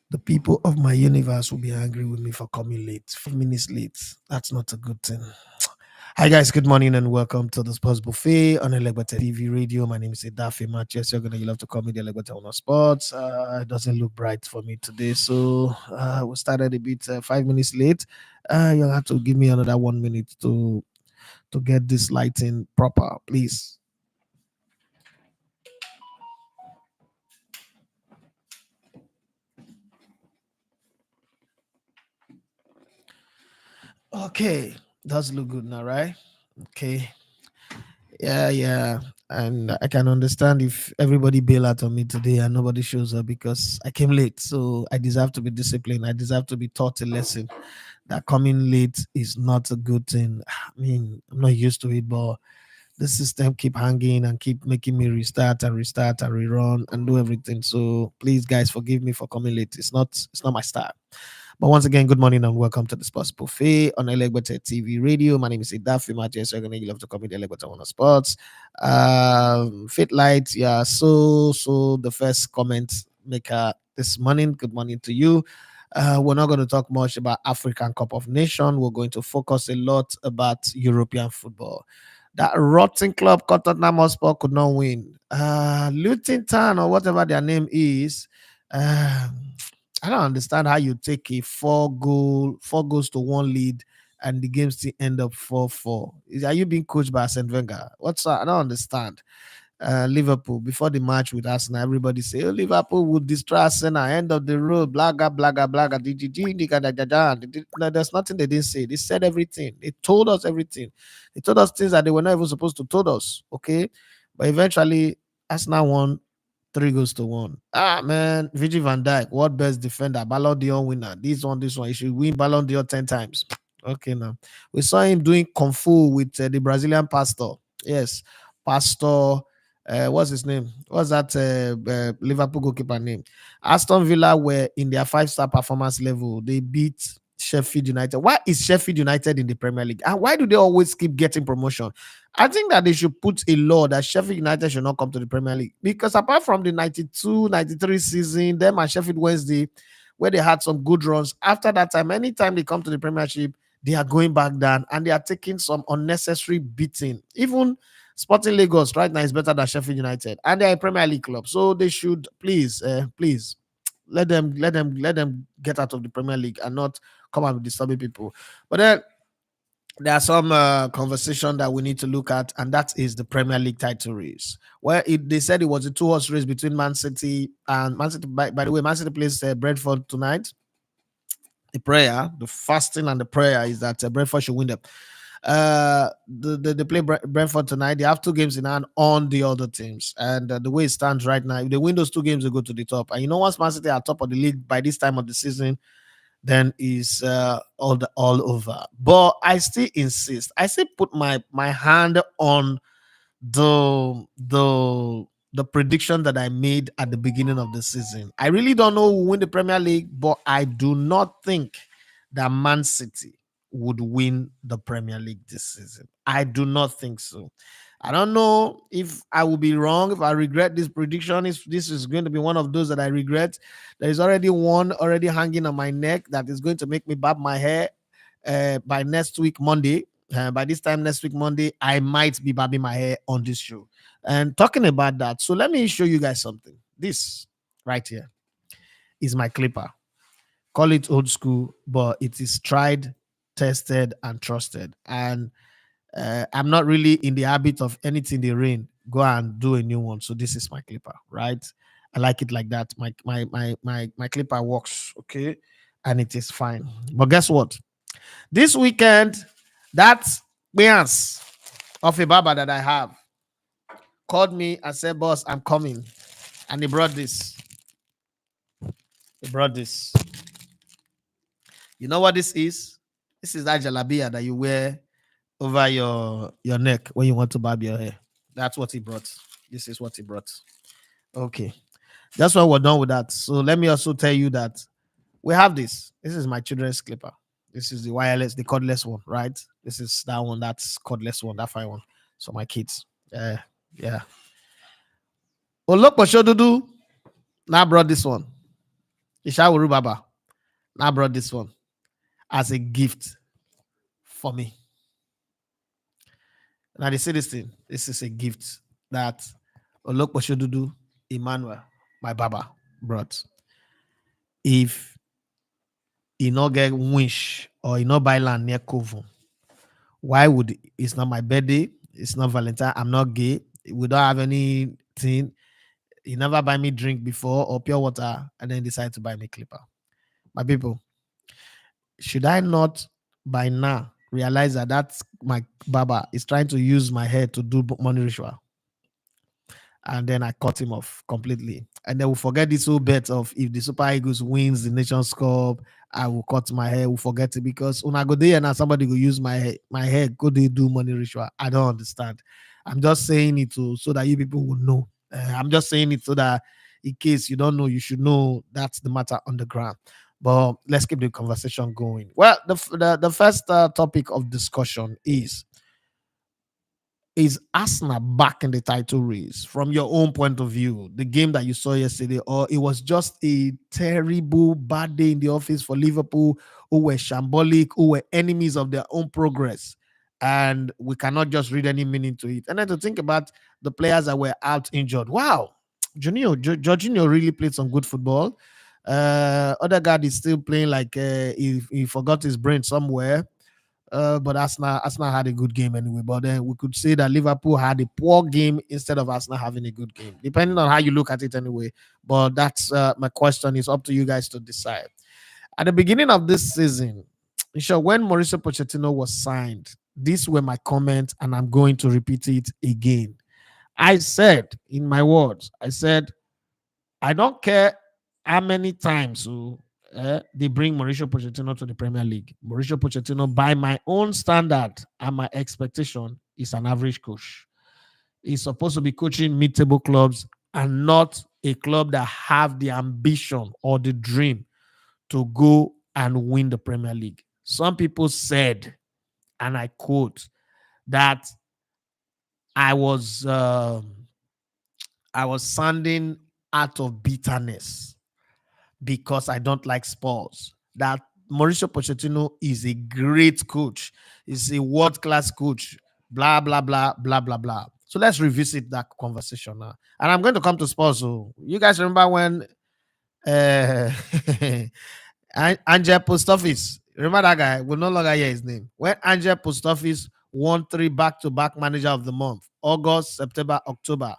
The people of my universe will be angry with me for coming late. 5 minutes late. That's not a good thing. Hi guys, good morning and welcome to the Sports Buffet on Elegbate TV Radio. My name is Daffy Matches. You're gonna love to call me the Elegbate on Sports. It doesn't look bright for me today, so we started a bit 5 minutes late. You'll have to give me another 1 minute to get this lighting proper, please. Okay, does look good now, right? Okay. Yeah. And I can understand if everybody bail out on me today and nobody shows up because I came late. So I deserve to be disciplined. I deserve to be taught a lesson that coming late is not a good thing. I mean, I'm not used to it, but the system keep hanging and keep making me restart and rerun and do everything. So please, guys, forgive me for coming late. It's not my style. But once again, good morning and welcome to the Sports Buffet on Elegbete TV Radio. My name is Idafi Matches. You're gonna love to come with Elegbete on the Sports. Fit Light, yeah. So the first comment maker this morning. Good morning to you. We're not going to talk much about African Cup of Nations. We're going to focus a lot about European football. That rotten club, Tottenham Hotspur, could not win. Luton Town or whatever their name is. I don't understand how you take a four goals to one lead and the game still end up 4-4. Are you being coached by Arsene Wenger? I don't understand. Liverpool before the match with Arsenal, everybody say, "Oh, Liverpool would destroy Arsenal, end of the road, blaga, blaga, blaga, No, there's nothing they didn't say. They said everything. They told us everything. They told us things that they were not even supposed to told us. Okay, but eventually Arsenal won 3 goals to one. Ah man, Virgil van Dijk, world best defender, Ballon d'Or winner. This one, he should win Ballon d'Or 10 times. Okay, now we saw him doing kung fu with the Brazilian pastor. Yes, Pastor. What's his name? What's that Liverpool goalkeeper name? Aston Villa were in their 5-star performance level. They beat Sheffield United. Why is Sheffield United in the Premier League? And why do they always keep getting promotion? I think that they should put a law that Sheffield United should not come to the Premier League. Because apart from the 92-93 season, them and Sheffield Wednesday, where they had some good runs, after that time, anytime they come to the Premiership, they are going back down and they are taking some unnecessary beating. Even Sporting Lagos right now is better than Sheffield United, and they're a Premier League club, so they should please let them get out of the Premier League and not come out with disturbing people. But then there are some conversation that we need to look at, and that is the Premier League title race. Where they said it was a two-horse race between Man City and Man City. By the way, Man City plays Brentford tonight. The fasting and the prayer is that Brentford should win them. They play Brentford tonight. They have 2 games in hand on the other teams, and the way it stands right now, if they win those 2 games, they go to the top. And once Man City are top of the league by this time of the season, then is all over. But I still insist. I still put my hand on the prediction that I made at the beginning of the season. I really don't know who will win the Premier League, but I do not think that Man City would win the Premier League this season. I do not think so. I don't know if I will be wrong, if I regret this prediction, if this is going to be one of those that I regret. There is already one already hanging on my neck that is going to make me barb my hair by next week, Monday. By this time next week, Monday, I might be barbing my hair on this show. And talking about that, so let me show you guys something. This right here is my clipper. Call it old school, but it is tried, tested, and trusted. And I'm not really in the habit of anything they rain, go and do a new one. So this is my clipper, right? I like it like that. My clipper works, okay, and it is fine. But guess what? This weekend, that beans of a barber that I have called me and said, "Boss, I'm coming," and he brought this. He brought this. You know what this is? This is that jalabia that you wear over your neck when you want to barb your hair. That's what he brought. This is what he brought. Okay. That's why we're done with that. So let me also tell you that we have this. This is my children's clipper. This is the wireless, the cordless one, right? This is that one, that's cordless one, that fine one. So my kids. Yeah. Oh, look what Shodudu now brought this one. Ishawuru Baba now brought this one as a gift for me. Now they say this thing. This is a gift that Olokposhodudu Emmanuel, my Baba, brought. If he not get wish or he not buy land near Kovu, why would it's not my birthday? It's not Valentine. I'm not gay. We don't have anything. He never buy me drink before or pure water, and then decide to buy me clipper. My people, should I not by now realize that that's my Baba is trying to use my head to do money ritual? And then I cut him off completely. And then we forget this whole bet of if the Super Eagles wins the Nations Cup, I will cut my hair. We'll forget it because when I go there now, somebody will use my hair. Go they do money ritual? I don't understand. I'm just saying it so that you people will know. I'm just saying it so that in case you don't know, you should know that's the matter on the ground. But let's keep the conversation going. Well, the first topic of discussion is Arsenal back in the title race from your own point of view? The game that you saw yesterday, or it was just a terrible bad day in the office for Liverpool, who were shambolic, who were enemies of their own progress, and we cannot just read any meaning to it. And then to think about the players that were out injured. Wow, Jorginho really played some good football. Other guy is still playing like he forgot his brain somewhere. But Arsenal had a good game anyway. But then we could say that Liverpool had a poor game instead of Arsenal having a good game, depending on how you look at it anyway. But that's my question. It's up to you guys to decide. At the beginning of this season, sure, when Mauricio Pochettino was signed, these were my comments, and I'm going to repeat it again. I said, in my words, I said, I don't care how many times they bring Mauricio Pochettino to the Premier League. Mauricio Pochettino, by my own standard and my expectation, is an average coach. He's supposed to be coaching mid-table clubs and not a club that have the ambition or the dream to go and win the Premier League. Some people said, and I quote, that I was sounding out of bitterness because I don't like Spurs. That Mauricio Pochettino is a great coach. He's a world-class coach. Blah, blah, blah, blah, blah, blah. So let's revisit that conversation now. And I'm going to come to Spurs. So you guys remember when uh, Angel Post Office, remember that guy? We'll no longer hear his name. When Angel Post Office won 3 back-to-back manager of the month, August, September, October.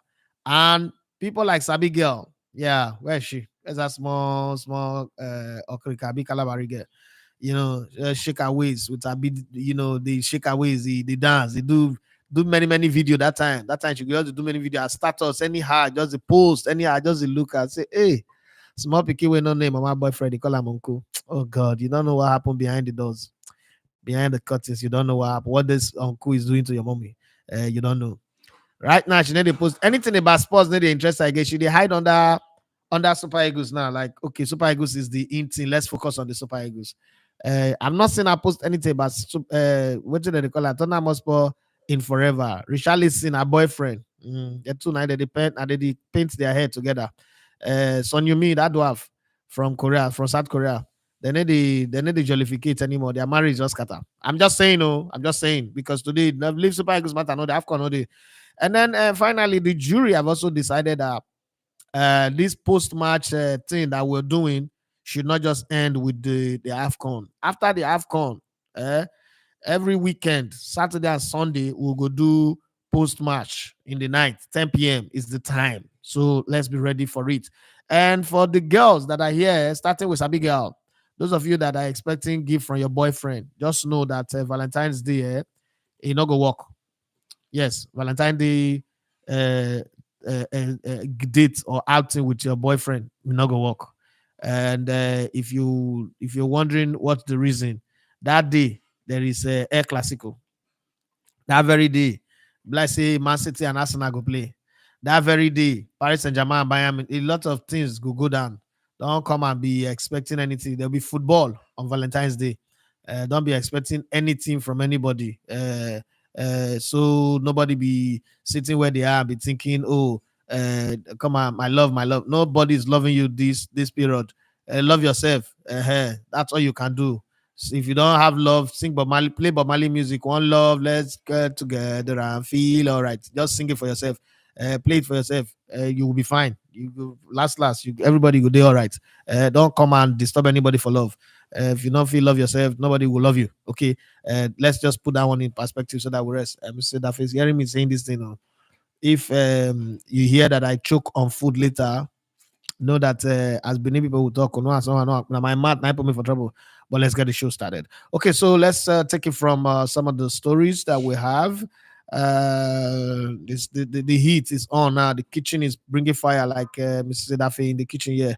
And people like Sabi Girl, yeah, where is she? There's a small Okrika, big Calabari girl. Shake her waist with a bit, they shake her waist, they dance, they do many video that time. That time she could just do many video, status, anyhow, just the post, anyhow, just the look and say, hey, small picky with no name, my boyfriend, they call him uncle. Oh God, you don't know what happened behind the doors, behind the curtains. You don't know what happened. What this uncle is doing to your mommy. You don't know. Right now, she need to post anything about sports, need the interest, I guess. She they hide under Super Eagles now. Like, okay, Super Eagles is the in thing. Let's focus on the Super Eagles. I'm not saying I post anything about what do they call it? Tottenham Hotspur in forever. Richarlison, her boyfriend. The two now they paint their hair together. Son Yumi, that dwarf from South Korea. They need to jollificate anymore. Their marriage just scatter. I'm just saying, I'm just saying because today leave Super Eagles matter. No, the AFCON, no, they. And then finally, the jury have also decided that this post-match thing that we're doing should not just end with the AFCON. After the AFCON, every weekend, Saturday and Sunday, we'll go do post-match in the night, 10 p.m. is the time. So let's be ready for it. And for the girls that are here, starting with Sabi Girl, those of you that are expecting gift from your boyfriend, just know that Valentine's Day, it not go work. Yes, Valentine's Day date or outing with your boyfriend will not go work. And if you're wondering what's the reason, that day there is a Air Clasico. That very day, let's say Man City and Arsenal go play. That very day, Paris Saint-Germain and Bayern, a lot of things go down. Don't come and be expecting anything. There'll be football on Valentine's Day. Don't be expecting anything from anybody. So nobody be sitting where they are, be thinking, oh, come on, my love. Nobody's loving you this period. love yourself. That's all you can do. So if you don't have love, sing Bob Marley, play Bob Marley music. One love, let's get together and feel all right. Just sing it for yourself. Play it for yourself. You will be fine. You go, last, everybody will do all right. Don't come and disturb anybody for love. If you don't feel love yourself, nobody will love you. Okay. Let's just put that one in perspective so that we rest. Mr. That face hearing me saying this thing. If you hear that I choke on food later, know that as Benin people will talk, no, no, no, my mouth might put me for trouble. But let's get the show started. Okay, so let's take it from some of the stories that we have. The heat is on now. The kitchen is bringing fire, like Mrs. Edafe in the kitchen here.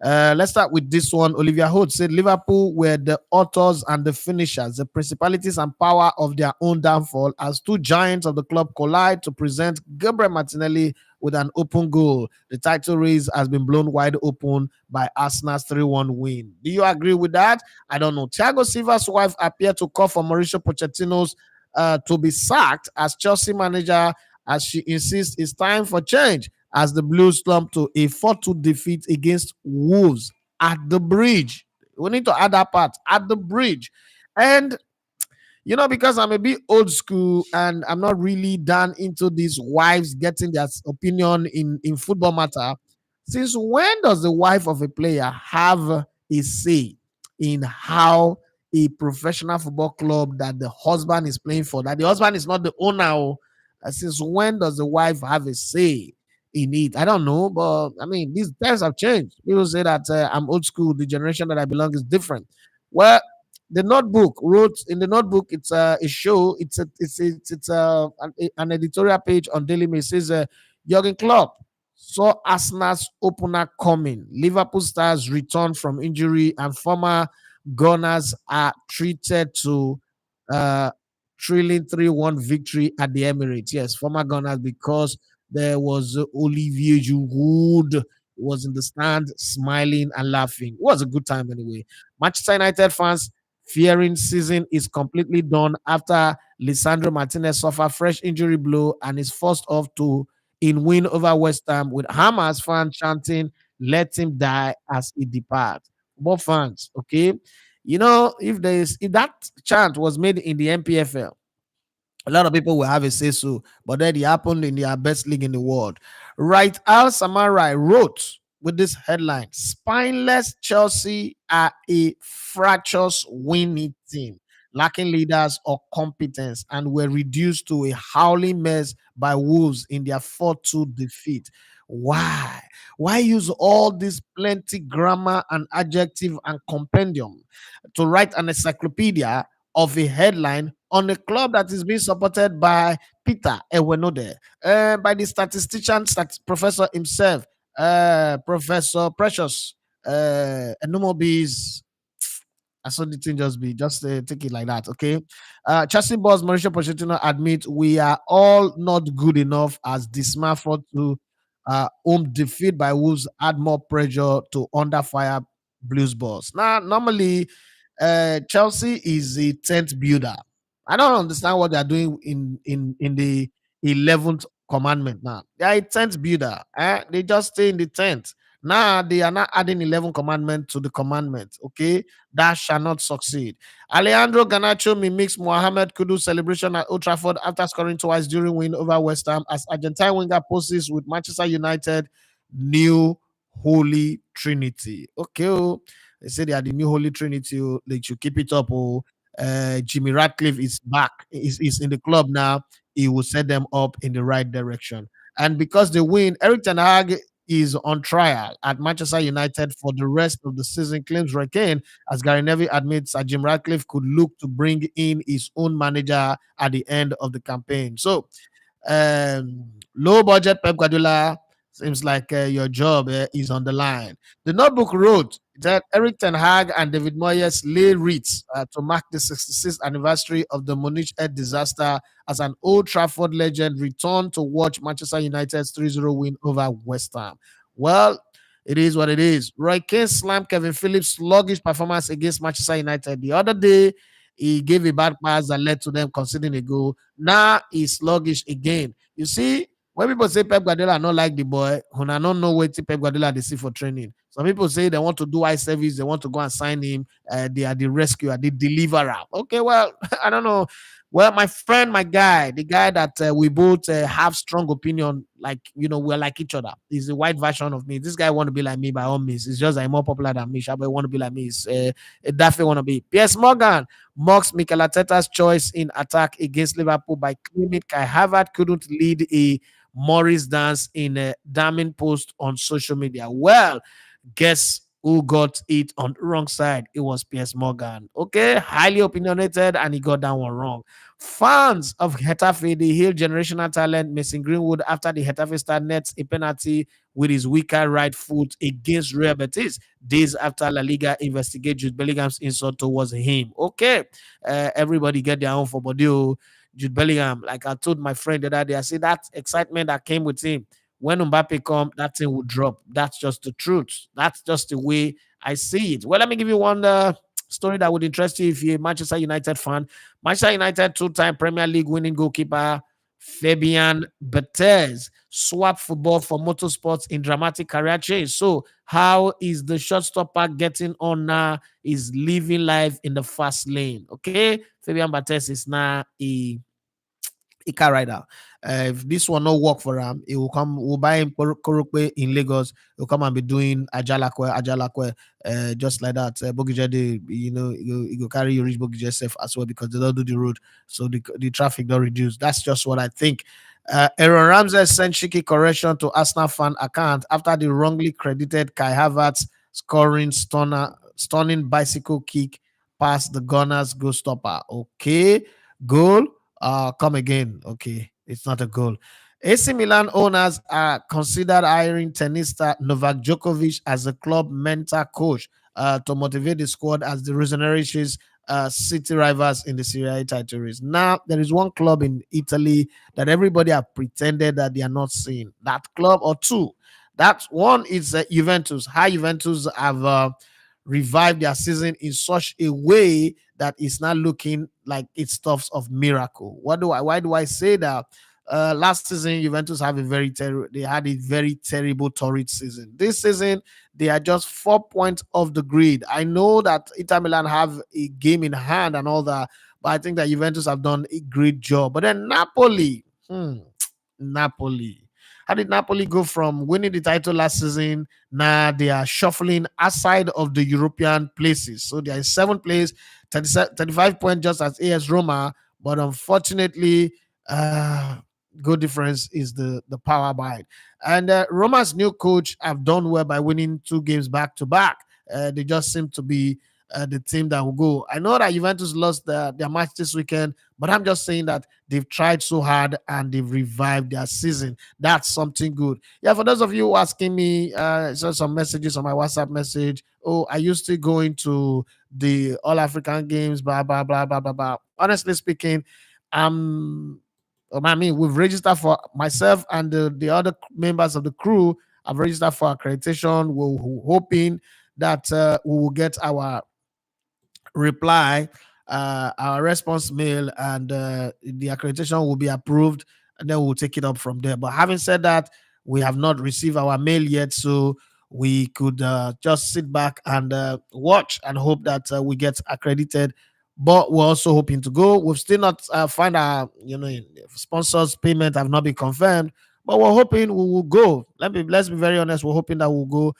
Let's start with this one. Olivia Holt said Liverpool were the authors and the finishers, the principalities and power of their own downfall as two giants of the club collide to present Gabriel Martinelli with an open goal. The title race has been blown wide open by Arsenal's 3-1 win. Do you agree with that? I don't know. Thiago Silva's wife appeared to call for Mauricio Pochettino's to be sacked as Chelsea manager, as she insists it's time for change as the Blues slump to a 4-2 defeat against Wolves at the Bridge. We need to add that part, at the Bridge. And because I'm a bit old school and I'm not really done into these wives getting their opinion in football matter. Since when does the wife of a player have a say in how a professional football club that the husband is playing for, that the husband is not the owner? Since when does the wife have a say in it? I don't know, but I mean, these times have changed. People say that I'm old school. The generation that I belong is different. Well, the Notebook wrote in the Notebook. It's a show. It's an editorial page on Daily Mail. It says Jurgen Klopp saw Arsenal's opener coming. Liverpool stars return from injury, and former Gunners are treated to uh, thrilling 3-1 victory at the Emirates. Yes, former Gunners, because there was Olivier Giroud was in the stand smiling and laughing. It was a good time anyway. Manchester United fans fearing season is completely done after Lisandro Martinez suffered fresh injury blow and is forced off to in win over West Ham, with Hamas fans chanting "Let him die" as he departs. Both fans, okay. If that chant was made in the MPFL, a lot of people will have a say so, but then it happened in the best league in the world. Right, Al Samarai wrote with this headline: Spineless Chelsea are a fractious winning team, lacking leaders or competence, and were reduced to a howling mess by Wolves in their 4-2 defeat. Why? Why use all this plenty grammar and adjective and compendium to write an encyclopedia of a headline on a club that is being supported by Peter Ewenode, by the statistician, professor himself, Professor Precious, Enumobis. I saw the thing just be, just take it like that, okay? Chelsea boss Mauricio Pochettino admit we are all not good enough as dismal for to home defeat by Wolves add more pressure to under fire Blues boss. Now, normally, Chelsea is a tent builder. I don't understand what they're doing in the 11th commandment now. They are a tent builder. They just stay in the tent. Now they are not adding 11 commandment to the commandment. Okay, that shall not succeed. Alejandro Garnacho mimics Mohamed Kudus celebration at Old Trafford after scoring twice during win over West Ham as Argentine winger poses with Manchester United new Holy Trinity. Okay, they say they are the new Holy Trinity. They should keep it up. Jimmy Ratcliffe is back, is in the club now. He will set them up in the right direction. And because they win, Eric Ten Hag is on trial at Manchester United for the rest of the season, claims Roy Keane, as Gary Neville admits that Jim Ratcliffe could look to bring in his own manager at the end of the campaign. So, low budget Pep Guardiola seems like your job is on the line. The Notebook wrote that Eric Ten Hag and David Moyes lay wreaths to mark the 66th anniversary of the Munich Ed disaster as an Old Trafford legend returned to watch Manchester United's 3-0 win over West Ham. Well, it is what it is. Roy Keane slammed Kevin Phillips' sluggish performance against Manchester United the other day. He gave a bad pass that led to them conceding a goal. Now he's sluggish again. You see, when people say Pep Guardiola not like the boy, when I don't know what Pep Guardiola they see for training. Some people say they want to do eye service, they want to go and sign him. They are the rescuer, the deliverer. Okay, well, I don't know. Well, my friend, my guy, the guy that we both have strong opinion, like we're like each other. He's the white version of me. This guy want to be like me by all means. It's just I'm more popular than me. Shabba want to be like me. It's definitely want to be. Piers Morgan mocks Mikel Arteta's choice in attack against Liverpool by claiming Kai Havertz couldn't lead a Morris dance in a damning post on social media. Well, guess who got it on the wrong side? It was Piers Morgan. Okay, highly opinionated, and he got that one wrong. Fans of Getafe, the hail generational talent Mason Greenwood after the Getafe star nets a penalty with his weaker right foot against Real Betis days after La Liga investigate Jude Bellingham's insult towards him. Okay, everybody get their own for body. Jude Bellingham, like I told my friend the other day, I said that excitement that came with him when Mbappe come, that thing will drop. That's just the truth. That's just the way I see it. Well, let me give you one story that would interest you if you're a Manchester United fan. Manchester United two-time Premier League winning goalkeeper Fabian Barthez swapped football for motorsports in dramatic career change. So, how is the shotstopper getting on now? Is living life in the fast lane. Okay, Fabian Barthez is now a car rider. If this one not work for him, he will come. We'll buy him Korokwe in Lagos. He'll come and be doing Ajalakwe, just like that. Bogije, he go carry you reach Bogije safe as well because they don't do the road, so the traffic don't reduce. That's just what I think. Aaron Ramsey sent cheeky correction to Arsenal fan account after the wrongly credited Kai Havertz scoring stunning bicycle kick past the Gunners goal stopper. Okay, goal come again. Okay, it's not a goal. AC Milan owners are considered hiring tennis star Novak Djokovic as a club mentor coach to motivate the squad as the Rossoneri's city rivals in the Serie A title race. Now, there is one club in Italy that everybody have pretended that they are not seeing. That club or two. That one is Juventus. How Juventus have revived their season in such a way that it's not looking like it's stuffs of miracle. Why do I say that? Last season, Juventus have they had a very terrible torrid season. This season, they are just 4 points off the grid. I know that Inter Milan have a game in hand and all that, but I think that Juventus have done a great job. But then Napoli. How did Napoli go from winning the title last season? Now they are shuffling outside of the European places. So they are in seventh place, 35 points just as AS Roma. But unfortunately, goal difference is the power behind. And Roma's new coach have done well by winning 2 games back to back. They just seem to be the team that will go. I know that Juventus lost their match this weekend, but I'm just saying that they've tried so hard and they've revived their season. That's something good. Yeah, for those of you asking me, some messages on my WhatsApp message. Oh, I used to go into the All African games, blah blah blah blah blah blah. Honestly speaking, I mean, we've registered for myself and the other members of the crew. I've registered for accreditation. We're hoping that we will get our reply, our response mail, and the accreditation will be approved, and then we'll take it up from there. But having said that, we have not received our mail yet, so we could just sit back and watch and hope that we get accredited. But we're also hoping to go. We've still not find our sponsors payment have not been confirmed, but we're hoping we will go. Let's be very honest. We're hoping that we'll go.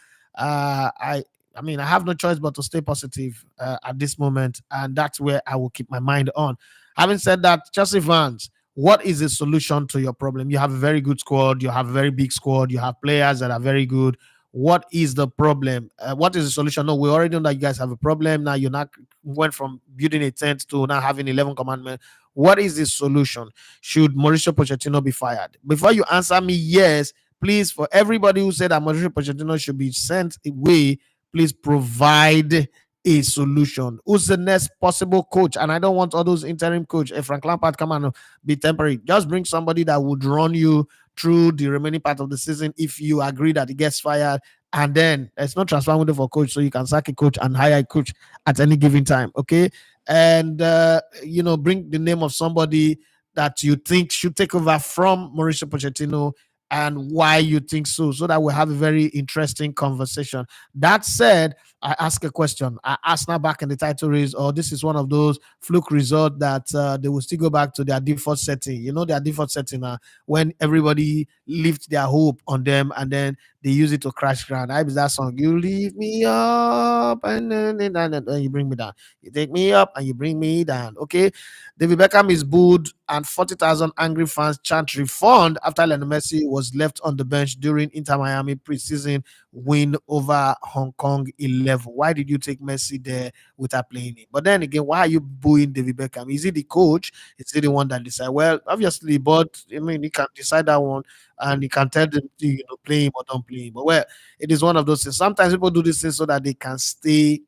I mean, I have no choice but to stay positive at this moment, and that's where I will keep my mind on. Having said that, Chelsea fans, what is the solution to your problem? You have a very good squad, you have a very big squad, you have players that are very good. What is the problem? What is the solution? No, we already know that you guys have a problem. Now you're not went from building a tent to now having 11 commandments. What is the solution? Should Mauricio Pochettino be fired? Before you answer me, yes, please, for everybody who said that Mauricio Pochettino should be sent away, please provide a solution. Who's the next possible coach? And I don't want all those interim coach. If Frank Lampard come and be temporary, just bring somebody that would run you through the remaining part of the season if you agree that he gets fired. And then it's not transfer window for coach, so you can sack a coach and hire a coach at any given time. Okay. And bring the name of somebody that you think should take over from Mauricio Pochettino and why you think so that we have a very interesting conversation. That said, I ask a question. Are Arsenal back in the title race, or this is one of those fluke result that they will still go back to their default setting? You know, their default setting when everybody lift their hope on them and then they use it to crash ground. I was that song. You leave me up and you bring me down. You take me up and you bring me down. Okay. David Beckham is booed and 40,000 angry fans chant refund after Lionel Messi was left on the bench during Inter Miami preseason win over Hong Kong 11. Why did you take Messi there without playing him? But then again, why are you booing David Beckham? Is he the coach? Is he the one that decide? Well, obviously, but I mean, he can decide that one and he can tell them to play him or don't play him. But well, it is one of those things. Sometimes people do this thing so that they can stay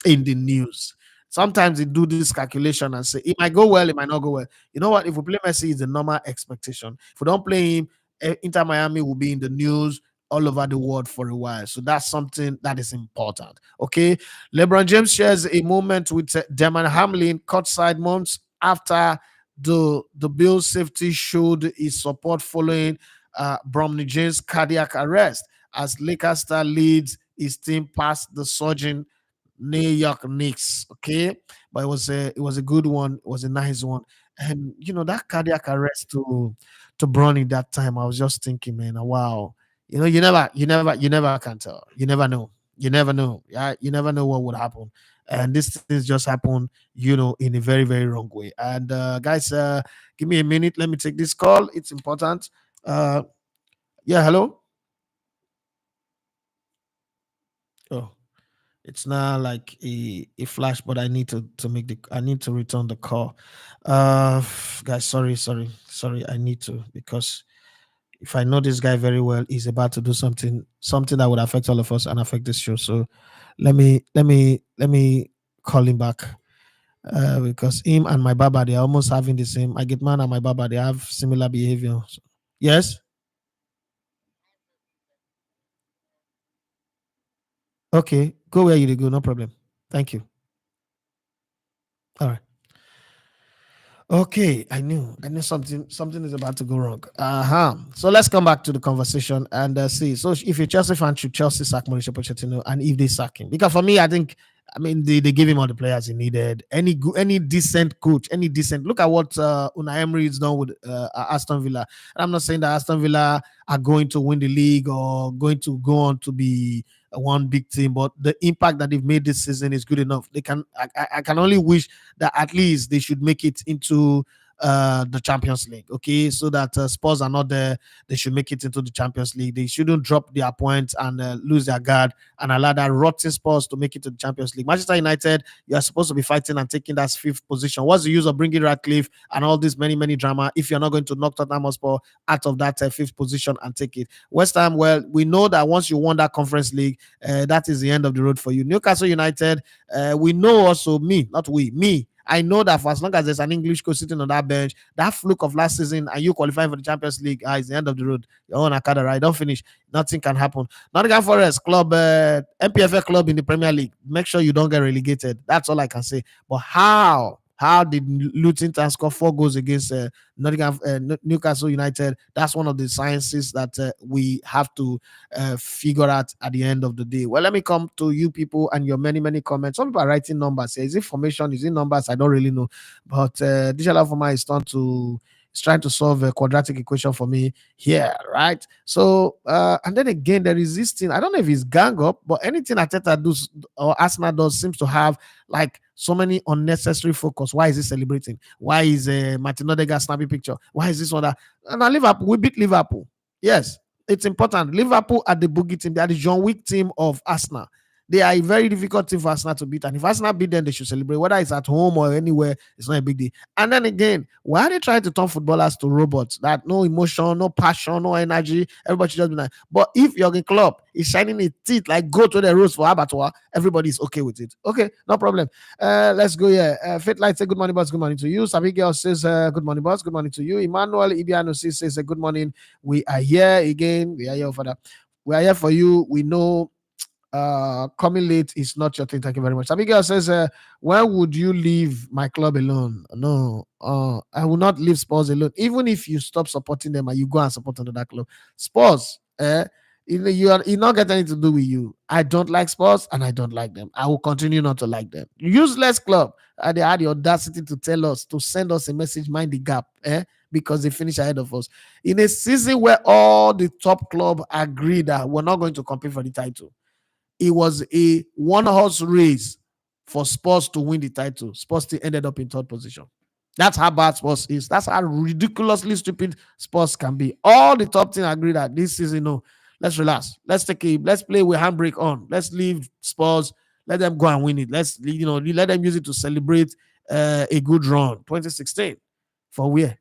in the news. Sometimes they do this calculation and say it might go well, it might not go well. You know what? If we play Messi, it's the normal expectation. If we don't play him, Inter Miami will be in the news all over the world for a while. So that's something that is important. Okay. LeBron James shares a moment with Damon Hamlin courtside months after the Bills safety showed his support following Bromley James' cardiac arrest as Lakers star leads his team past the surging New York Knicks. Okay, but it was a good one. It was a nice one, and that cardiac arrest to Bronny that time. I was just thinking, man, wow. You never can tell. You never know. You never know. Yeah, you never know what would happen, and these things just happen, in a very very wrong way. And guys, give me a minute. Let me take this call. It's important. Uh, yeah, hello. Oh. It's not like a flash, but I need to make the I need to return the call. Guys, sorry. I need to, because if I know this guy very well, he's about to do something that would affect all of us and affect this show. So let me call him back. Because him and my baba, they're almost having the same. I get man and my baba, they have similar behavior. So, yes. Okay. Go where you go. No problem. Thank you. All right. Okay, I knew something is about to go wrong. So let's come back to the conversation and see. So if you're Chelsea fan, should Chelsea sack Mauricio Pochettino, and if they sack him? Because for me, I think, I mean, they gave him all the players he needed. Any decent coach, any decent. Look at what Unai Emery is done with Aston Villa. And I'm not saying that Aston Villa are going to win the league or going to go on to be one big team, but the impact that they've made this season is good enough. They can. I can only wish that at least they should make it into the Champions League. Okay, so that Spurs are not there. They should make it into the Champions League. They shouldn't drop their points and lose their guard and allow that rotten Spurs to make it to the Champions League. Manchester United, you are supposed to be fighting and taking that fifth position. What's the use of bringing Radcliffe and all this many drama if you're not going to knock Tottenham Hotspur out of that fifth position and take it? West Ham, well, we know that once you won that Conference League, that is the end of the road for you. Newcastle United, we know also, me. I know that for as long as there's an English coach sitting on that bench, that fluke of last season and you qualifying for the Champions League is the end of the road. Your own Akada, right? Don't finish. Nothing can happen. Nottingham Forest club, MPFA club in the Premier League. Make sure you don't get relegated. That's all I can say. But how? How did Luton Town score 4 goals against Newcastle United? That's one of the sciences that we have to figure out at the end of the day. Well, let me come to you people and your many comments. Some people are writing numbers here. Is it formation? Is it numbers? I don't really know. But Digital Format is trying to solve a quadratic equation for me here, right? So, and then again, there is this thing. I don't know if it's gang up, but anything Ateta does or Arsenal does seems to have like so many unnecessary focus. Why is he celebrating? Why is Martin Odegaard snapping picture? Why is this one that? And now Liverpool, we beat Liverpool. Yes, it's important. Liverpool are the boogie team. They are the John Wick team of Arsenal. They are a very difficult team for Arsenal to beat. And if Arsenal beat them, they should celebrate. Whether it's at home or anywhere, it's not a big deal. And then again, why are they trying to turn footballers to robots? That no emotion, no passion, no energy. Everybody should just be like. But if Jurgen Klopp is shining his teeth like go to the rose for abattoir, everybody's okay with it. Okay, no problem. Let's go here. Faith Light say good morning, boss. Good morning to you. Sabigel says good morning, boss. Good morning to you. Emmanuel Ibiano says good morning. We are here again. We are here for that. We are here for you. We know coming late is not your thing. Thank you very much. Abigail says, when would you leave my club alone? No, I will not leave Spurs alone. Even if you stop supporting them and you go and support another club, Spurs, you not get anything to do with you. I don't like Spurs and I don't like them. I will continue not to like them. Useless club. They had the audacity to tell us to send us a message, mind the gap, because they finish ahead of us in a season where all the top club agreed that we're not going to compete for the title. It was a one horse race for Spurs to win the title. Spurs still ended up in third position. That's how bad Spurs is. That's how ridiculously stupid Spurs can be. All the top team agree that this season, no, let's relax. Let's play with handbrake on. Let's leave Spurs. Let them go and win it. Let them use it to celebrate a good run. 2016 for where?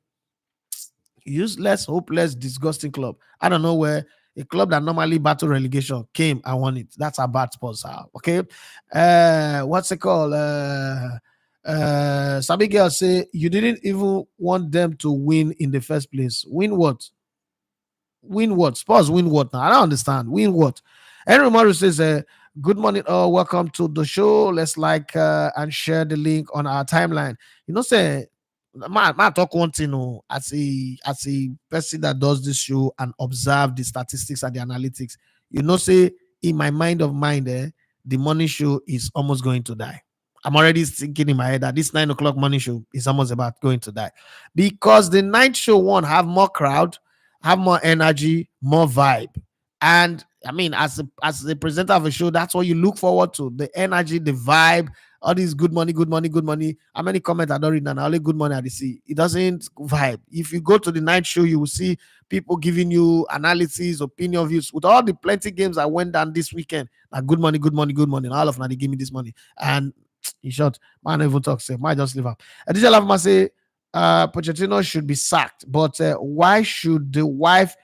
Useless, hopeless, disgusting club. I don't know where a club that normally battle relegation came and won it. That's how bad Spurs are. Okay. What's it called? Sabi girl say you didn't even want them to win in the first place. Win what? Win what? Spurs win what now? I don't understand. Win what? Henry Morris says, good morning. Welcome to the show. Let's like and share the link on our timeline. Say man talk one thing, as a person that does this show and observe the statistics and the analytics, say in my mind, the morning show is almost going to die. I'm already thinking in my head that this 9 o'clock morning show is almost about going to die because the night show one have more crowd, have more energy, more vibe. And I mean, as the presenter of a show, that's what you look forward to: the energy, the vibe, all these good money, good money, good money. How many comments I don't read now? Only good money I see. It doesn't vibe. If you go to the night show, you will see people giving you analysis, opinion, views. With all the plenty games I went down this weekend, like good money, good money, good money. And all of them, they give me this money. And in short, man, even talk say, might just leave up. DJ Lavama say, Pochettino should be sacked, but why should the wife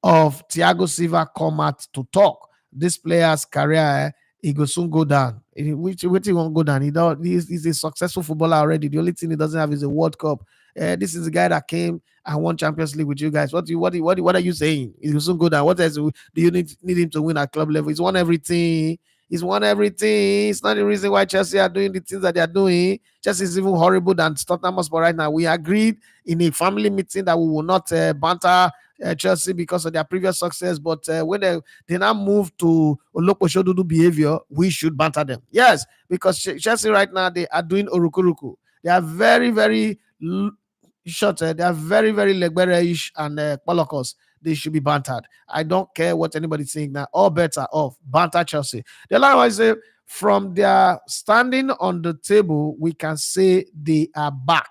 of Thiago Silva come out to talk? This player's career, he will soon go down. Which he won't go down. He's a successful footballer already. The only thing he doesn't have is a World Cup. This is the guy that came and won Champions League with you guys. What are you saying? He will soon go down. What else do you need him to win at club level? He's won everything. He's won everything. It's not the reason why Chelsea are doing the things that they are doing. Chelsea is even horrible than Tottenham Hotspur right now. We agreed in a family meeting that we will not banter Chelsea because of their previous success. But when they now move to Olokoshodudu behavior, we should banter them. Yes, because Chelsea right now, they are doing Orukuruku. They are very, very short. They are very, very Legbere-ish and Polokos. They should be bantered. I don't care what anybody's saying now. All bets are off. Banter Chelsea. The other one is from their standing on the table, we can say they are back.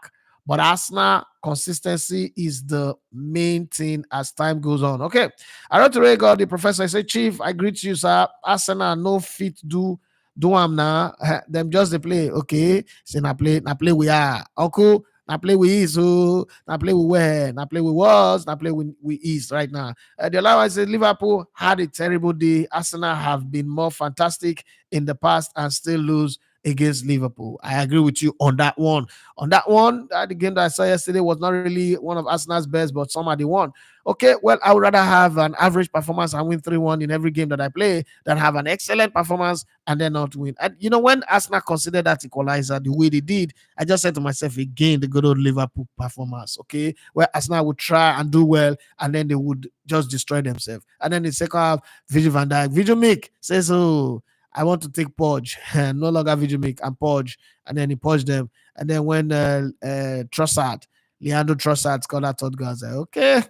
But Arsenal consistency is the main thing as time goes on. Okay. I wrote to Rego, the professor. I said, Chief, I greet you, sir. Arsenal no fit do am now. Them just they play. Okay. Say na play we are. Uncle. Now play with ease, so now play with where, now play with was, now play with ease right now. The other said Liverpool had a terrible day. Arsenal have been more fantastic in the past and still lose against Liverpool. I agree with you on that one. On that one, the game that I saw yesterday was not really one of Arsenal's best, but somehow they won. Okay, well, I would rather have an average performance and win 3-1 in every game that I play than have an excellent performance and then not win. And when Arsenal considered that equalizer the way they did, I just said to myself again, the good old Liverpool performance, okay, where Arsenal would try and do well and then they would just destroy themselves. And then the second half, Virgil van Dijk, Virgil Mick says, oh, I want to take Podge, no longer Virgil Mick and Podge, and then he purged them. And then when Trossard, Leandro Trossard scored that third goal, I was like, okay.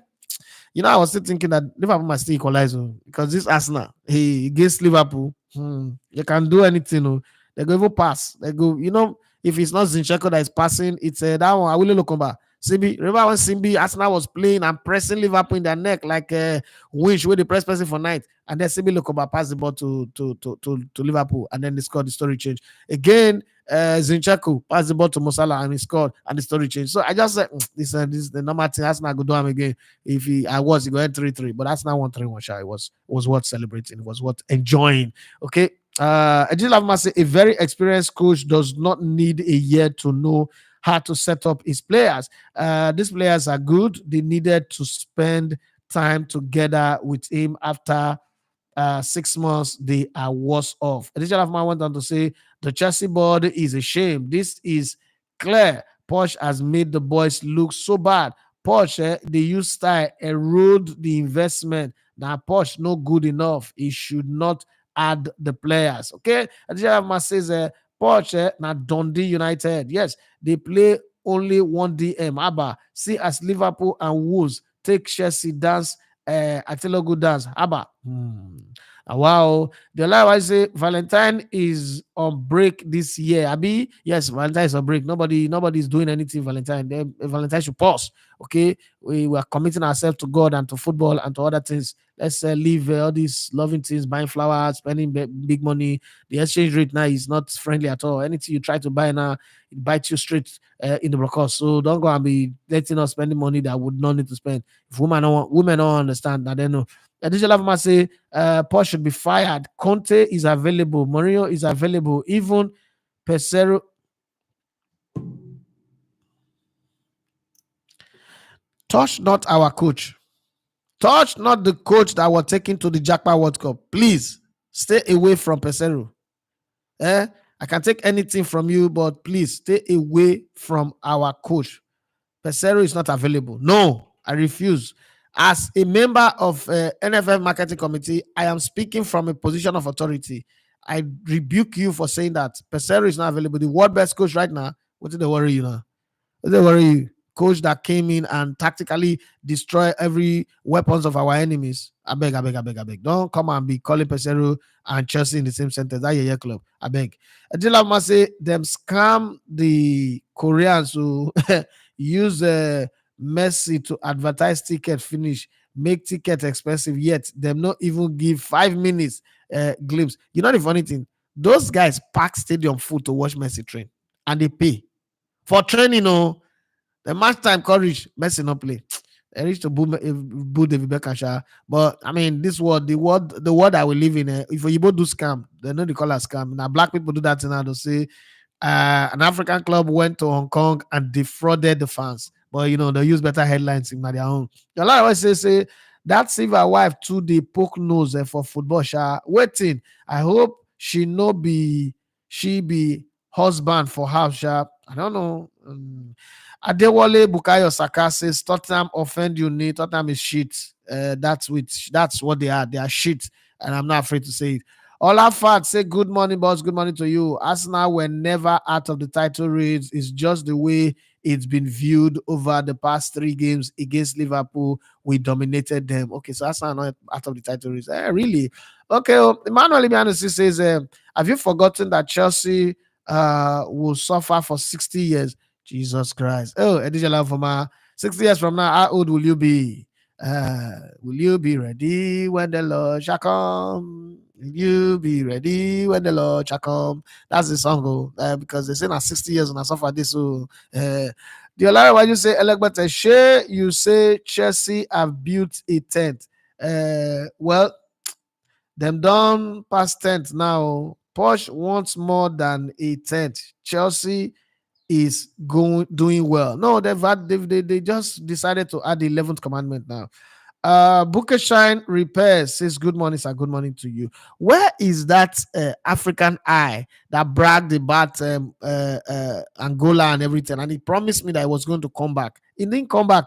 I was still thinking that Liverpool must still equalize because this Arsenal, against Liverpool, they can do anything. They go even pass. They go, if it's not Zinchenko that is passing, it's that one. I will look over. Simbi, remember when Simbi Arsenal was playing and pressing Liverpool in their neck like a winch where they press person for night, and then Simbi Lokoba passed the ball to Liverpool, and then they scored. The story changed again. Zinchenko passed the ball to Mosala and he scored, and the story changed. So I just said, this is the normal thing. Arsenal go do him again. If he go ahead 3-3, but Arsenal won 3-1. It was worth celebrating. It was worth enjoying. Okay. I did have to say a very experienced coach does not need a year to know how to set up his players. These players are good. They needed to spend time together with him after 6 months, they are worse off. Edition of man went on to say the Chelsea board is a shame. This is clear. Poch has made the boys look so bad. Poch, they use style erode the investment. Now Poch no good enough. He should not add the players. Okay, Edition of man says Poch now Dundee United. Yes, they play only one DM. Abba, see as Liverpool and Wolves take Chelsea dance Attilo good dance. Abba. Wow. The lie I say Valentine is on break this year. Abi, yes, Valentine is on break. Nobody is doing anything. Valentine. Valentine should pause. Okay, we are committing ourselves to God and to football and to other things. Let's leave all these loving things, buying flowers, spending big money. The exchange rate now is not friendly at all. Anything you try to buy now, it bites you straight in the broadcast. So don't go and be letting us spending money that would not need to spend. If women don't understand, that they know. Additional must say Paul should be fired. Conte is available. Mourinho is available. Even Pesero. Touch not our coach. Touch not the coach that was taken to the Jackpot World Cup. Please stay away from Pesero. I can take anything from you, but please stay away from our coach. Pesero is not available. No, I refuse. As a member of NFF Marketing Committee, I am speaking from a position of authority. I rebuke you for saying that Pesero is not available. The world best coach right now, what did they worry you now? What did they worry you? Coach that came in and tactically destroy every weapons of our enemies. I beg, I beg, I beg, I beg. Don't come and be calling Pesero and Chelsea in the same sentence. That your club. I beg. Adila must say them scam the Koreans who use Messi to advertise ticket finish, make ticket expensive, yet them not even give 5 minutes glimpse. You know the funny thing? Those guys pack stadium full to watch Messi train and they pay. For training, the match time courage, Messi not play. They reach to boo David Beckham. But I mean, this world, the world that we live in, if you both do scam, they know they call it scam. Now black people do that now. They say an African club went to Hong Kong and defrauded the fans. But they use better headlines in their own. A lot of us say that silver wife to the poke nose for football. Waiting. I hope she be husband for half sharp. I don't know. Adewale Bukayo Saka says Tottenham offend you. Tottenham is shit. That's what they are. They are shit, and I'm not afraid to say it. Olafat say good morning, boss. Good morning to you. Arsenal were never out of the title race. It's just the way it's been viewed over the past 3 games against Liverpool. We dominated them. Okay, so Arsenal not out of the title race. Really? Okay. Emmanuel Imianusi says, have you forgotten that Chelsea will suffer for 60 years? Jesus Christ. Oh, Edija Foma, 60 years from now, how old will you be? Will you be ready when the Lord shall come? Will you be ready when the Lord shall come? That's the song, because they say now 60 years and I suffer this. So, the Olara, why you say, Elegbete, share you say Chelsea have built a tent. Well, them done past tent now. Posh wants more than a tent. Chelsea is doing well. No, they just decided to add the 11th commandment now. Booker Shine Repairs says good morning, sir. Good morning to you. Where is that African eye that bragged about Angola and everything? And he promised me that he was going to come back. He didn't come back.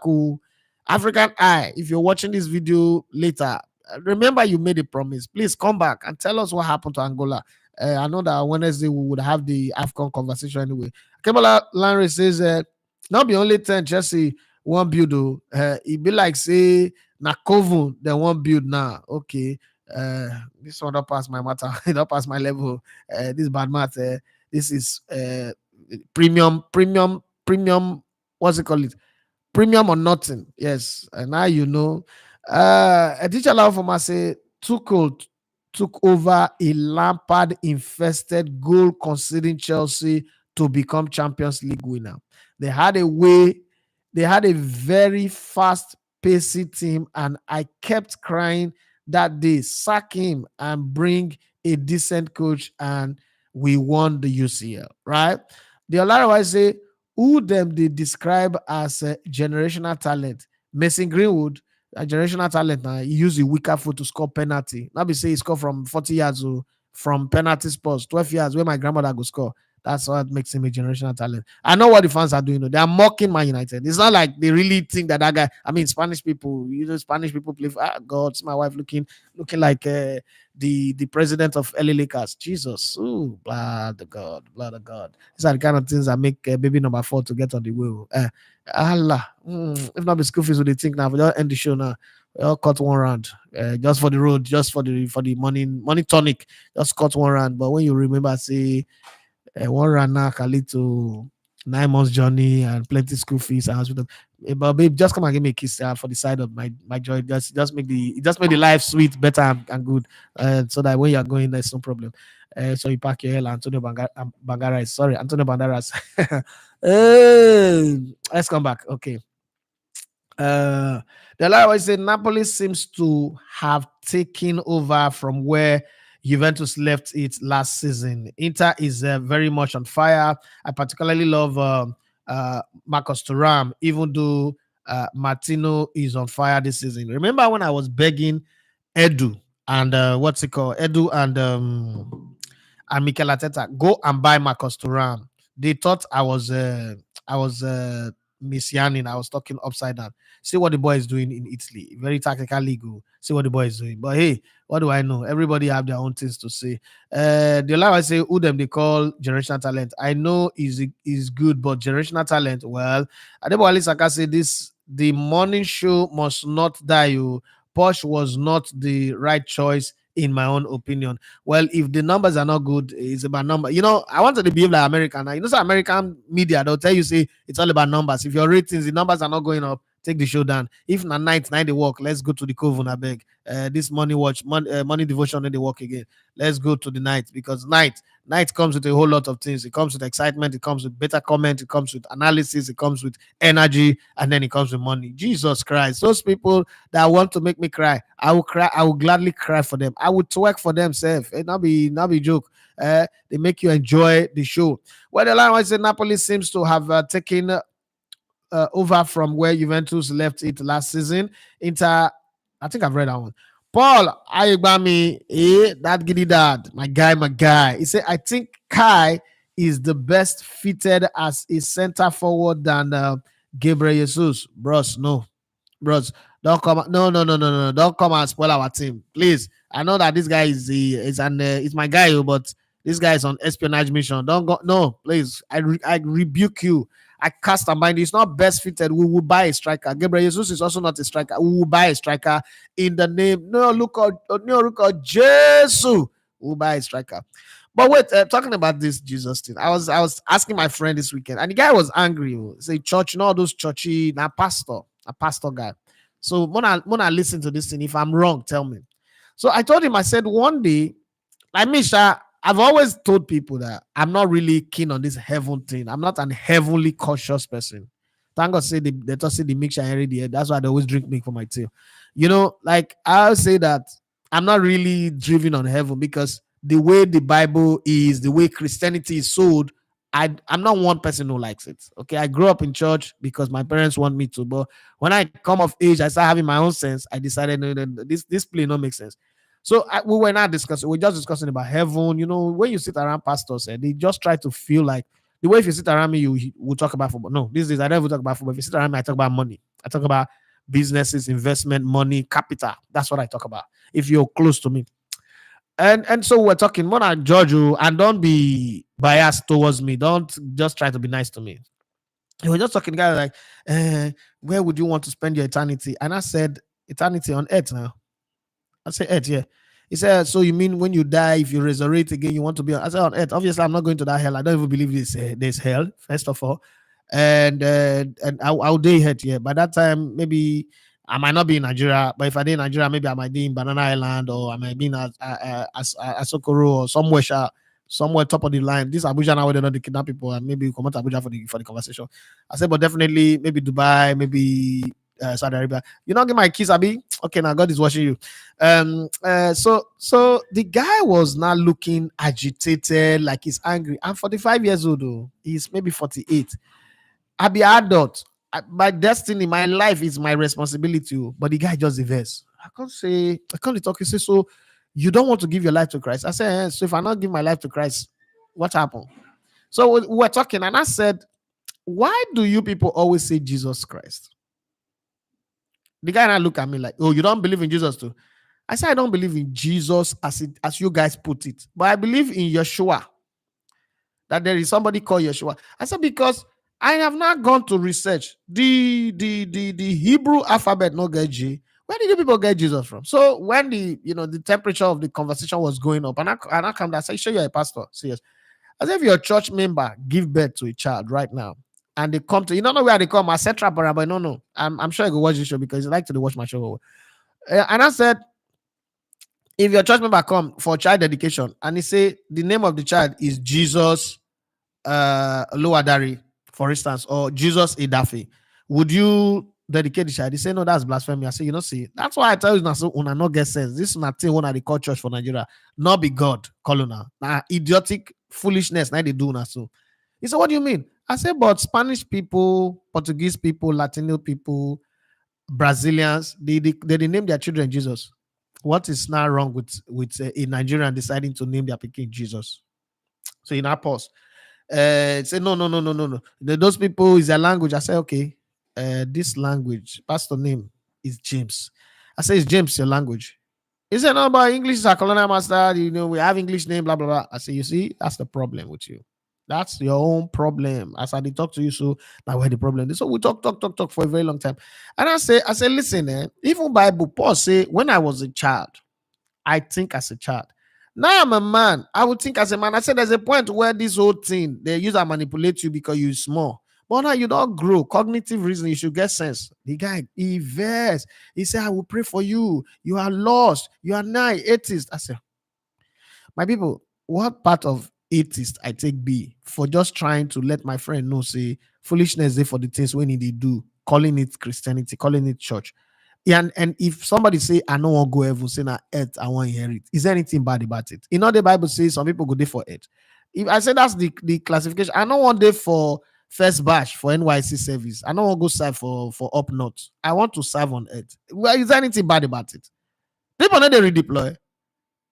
African eye, if you're watching this video later, remember you made a promise. Please come back and tell us what happened to Angola. I know that Wednesday we would have the AFCON conversation anyway. Kebola Lanre says, not be only 10 Chelsea one build, it be like say Nakovu, they won't build now. Okay. This one don't pass my matter, it don't pass my level. This bad math, this is premium, what's it called? Premium or nothing. Yes. And now a teacher allowed for me say took over a Lampard infested goal conceding Chelsea to become Champions League winner. They had a very fast pacey team, and I kept crying that day, sack him and bring a decent coach, and we won the UCL, right? The Olara say who them they describe as a generational talent. Mason Greenwood, A generational talent now. He use the weaker foot to score penalty. Now be say he score from 40 yards or from penalty spots, 12 yards where my grandmother go score. That's what makes him a generational talent. I know what the fans are doing. They are mocking Man United. It's not like they really think that guy. I mean, Spanish people. Spanish people play. God, it's my wife looking like the president of LA Lakers. Jesus, ooh, blood of God, blood of God. These are the kind of things that make baby number 4 to get on the wheel. Allah, if not the school fees, would they think now? We just end the show now. We all cut one round, just for the road, just for the money tonic. Just cut one round. But when you remember, say one round now can lead to 9 months journey and plenty school fees and hospital. But babe, just come and give me a kiss for the side of my joy. Just make the life sweet, better and good, so that when you are going, there's no problem. So you pack your hair, Antonio Bangaras. Sorry, Antonio Banderas. Let's come back. Okay. Uh, the lie said Napoli seems to have taken over from where Juventus left it last season. Inter is very much on fire. I particularly love Marcos Thuram, even though Martino is on fire this season. Remember when I was begging Edu and what's it called? Edu and Mikel Arteta, go and buy Marcos Thuram. They thought I was messianing. I was talking upside down. See what the boy is doing in Italy. Very tactical legal. See what the boy is doing. But hey, what do I know? Everybody have their own things to say. The lie I say who them they call generational talent. I know is good, but generational talent. Well, Adebo Saka say this: the morning show must not die. You Posh was not the right choice in my own opinion. Well, if the numbers are not good, it's about number. I wanted to behave like American. Now, so American media, they'll tell you, say, it's all about numbers. If your ratings, the numbers are not going up, take the show down. If na night they work, let's go to the coven, I beg. This money devotion, they work again. Let's go to the night, because night comes with a whole lot of things. It comes with excitement, it comes with better comment, it comes with analysis, it comes with energy, and then it comes with money. Jesus Christ. Those people that want to make me cry, I will cry. I will gladly cry for them. I would twerk for them, self. It not be joke. They make you enjoy the show. Well, the line was Napoli seems to have taken over from where Juventus left it last season. Inter, I think I've read that one. Paul Ayubami, that giddy dad, my guy. He said, I think Kai is the best fitted as a center forward than Gabriel Jesus. Bros, don't come. No. Don't come and spoil our team, please. I know that this guy is my guy, but this guy is on espionage mission. Don't go. No, please. I rebuke you. I cast a mind. It's not best fitted. We will buy a striker. Gabriel Jesus is also not a striker. We will buy a striker in the name. No, look at Jesus. We will buy a striker. But wait, talking about this Jesus thing, I was asking my friend this weekend, and the guy was angry. Say church, all those churchy, a pastor guy. So Mona listen to this thing. If I'm wrong, tell me. So I told him, I said, one day, like Misha, I've always told people that I'm not really keen on this heaven thing. I'm not an heavenly conscious person. Thank God say they just say the mixture already. That's why they always drink milk for my tea. Like I'll say that I'm not really driven on heaven, because the way the Bible is, the way Christianity is sold, I'm not one person who likes it. Okay, I grew up in church because my parents want me to, but when I come of age, I start having my own sense. I decided no, this play not make sense. So we were not discussing. We're just discussing about heaven. When you sit around pastors, they just try to feel like the way if you sit around me, you will talk about football. No, these days I never talk about football. If you sit around me, I talk about money. I talk about businesses, investment, money, capital. That's what I talk about. If you're close to me. And so we're talking more than judge you, and don't be biased towards me. Don't just try to be nice to me. And we're just talking, guys, like, where would you want to spend your eternity? And I said, eternity on earth now. I said, earth, yeah. He said, so you mean when you die, if you resurrect again, you want to be on? I said, on earth. Obviously, I'm not going to that hell. I don't even believe there's hell, first of all. And I'll die here, yeah. By that time, maybe I might not be in Nigeria, but if I did in Nigeria, maybe I might be in Banana Island, or I might be in Asokoro, or somewhere top of the line. This Abuja now, where they're not the kidnap people, and maybe come out to Abuja for the conversation. I said, but definitely maybe Dubai, maybe Saudi Arabia. You not get my keys, Abi? Okay, now God is watching you. So the guy was now looking agitated, like he's angry. I'm 45 years old, though. He's maybe 48. I be adult. My destiny, my life is my responsibility. But the guy just diverse. I can't talk. He say, so you don't want to give your life to Christ? I said, so if I not give my life to Christ, what happened? So we were talking, and I said, why do you people always say Jesus Christ? The guy and I look at me like, oh, you don't believe in Jesus too? I said, I don't believe in Jesus as you guys put it, but I believe in Yeshua, that there is somebody called Yeshua. I said, because I have not gone to research the Hebrew alphabet, no get G. Where did you people get Jesus from? So when the temperature of the conversation was going up, and I come down, I say, sure, you're a pastor. Serious. As if your church member give birth to a child right now, and they come to, you don't know where they come, etc. But no. I'm sure you go watch this show because you like to watch my show. And I said, if your church member come for child dedication and he say the name of the child is Jesus Lowadari, for instance, or Jesus Idafi, would you dedicate the child? He say, no, that's blasphemy. I say, see, that's why I tell you now, so una not get sense. This is not thing when they call church for Nigeria, not be God, colonna. Now, idiotic foolishness, now they do now. So he said, what do you mean? I said, but Spanish people, Portuguese people, Latino people, Brazilians, they name their children Jesus. What is now wrong with a Nigerian deciding to name their picking Jesus? So in our pause, say no. Those people is their language. I say okay. This language, pastor name is James. I say, is James your language? He said, no, but English is our colonial master. We have English name, blah blah blah. I say, you see, that's the problem with you. That's your own problem. As I did talk to you, so now where the problem is. So we talk for a very long time. And I say, listen, even Bible, Paul say, when I was a child, I think as a child. Now I'm a man. I would think as a man. I said there's a point where this whole thing, they use and manipulate you because you're small. But now you don't grow. Cognitive reason, you should get sense. The guy, he versed. He said, I will pray for you. You are lost. You are now atheist. I said, my people, what part of atheist I take be for just trying to let my friend know, say, foolishness they for the things when they do, calling it Christianity, calling it church. Yeah, and if somebody say, I don't want to go heaven, say, na earth, I want to inherit. Is there anything bad about it? The Bible says some people go there for earth. If I say that's the classification, I don't want there for first batch for NYC service. I don't want to go serve for up north. I want to serve on earth. Well, is there anything bad about it? People know they redeploy.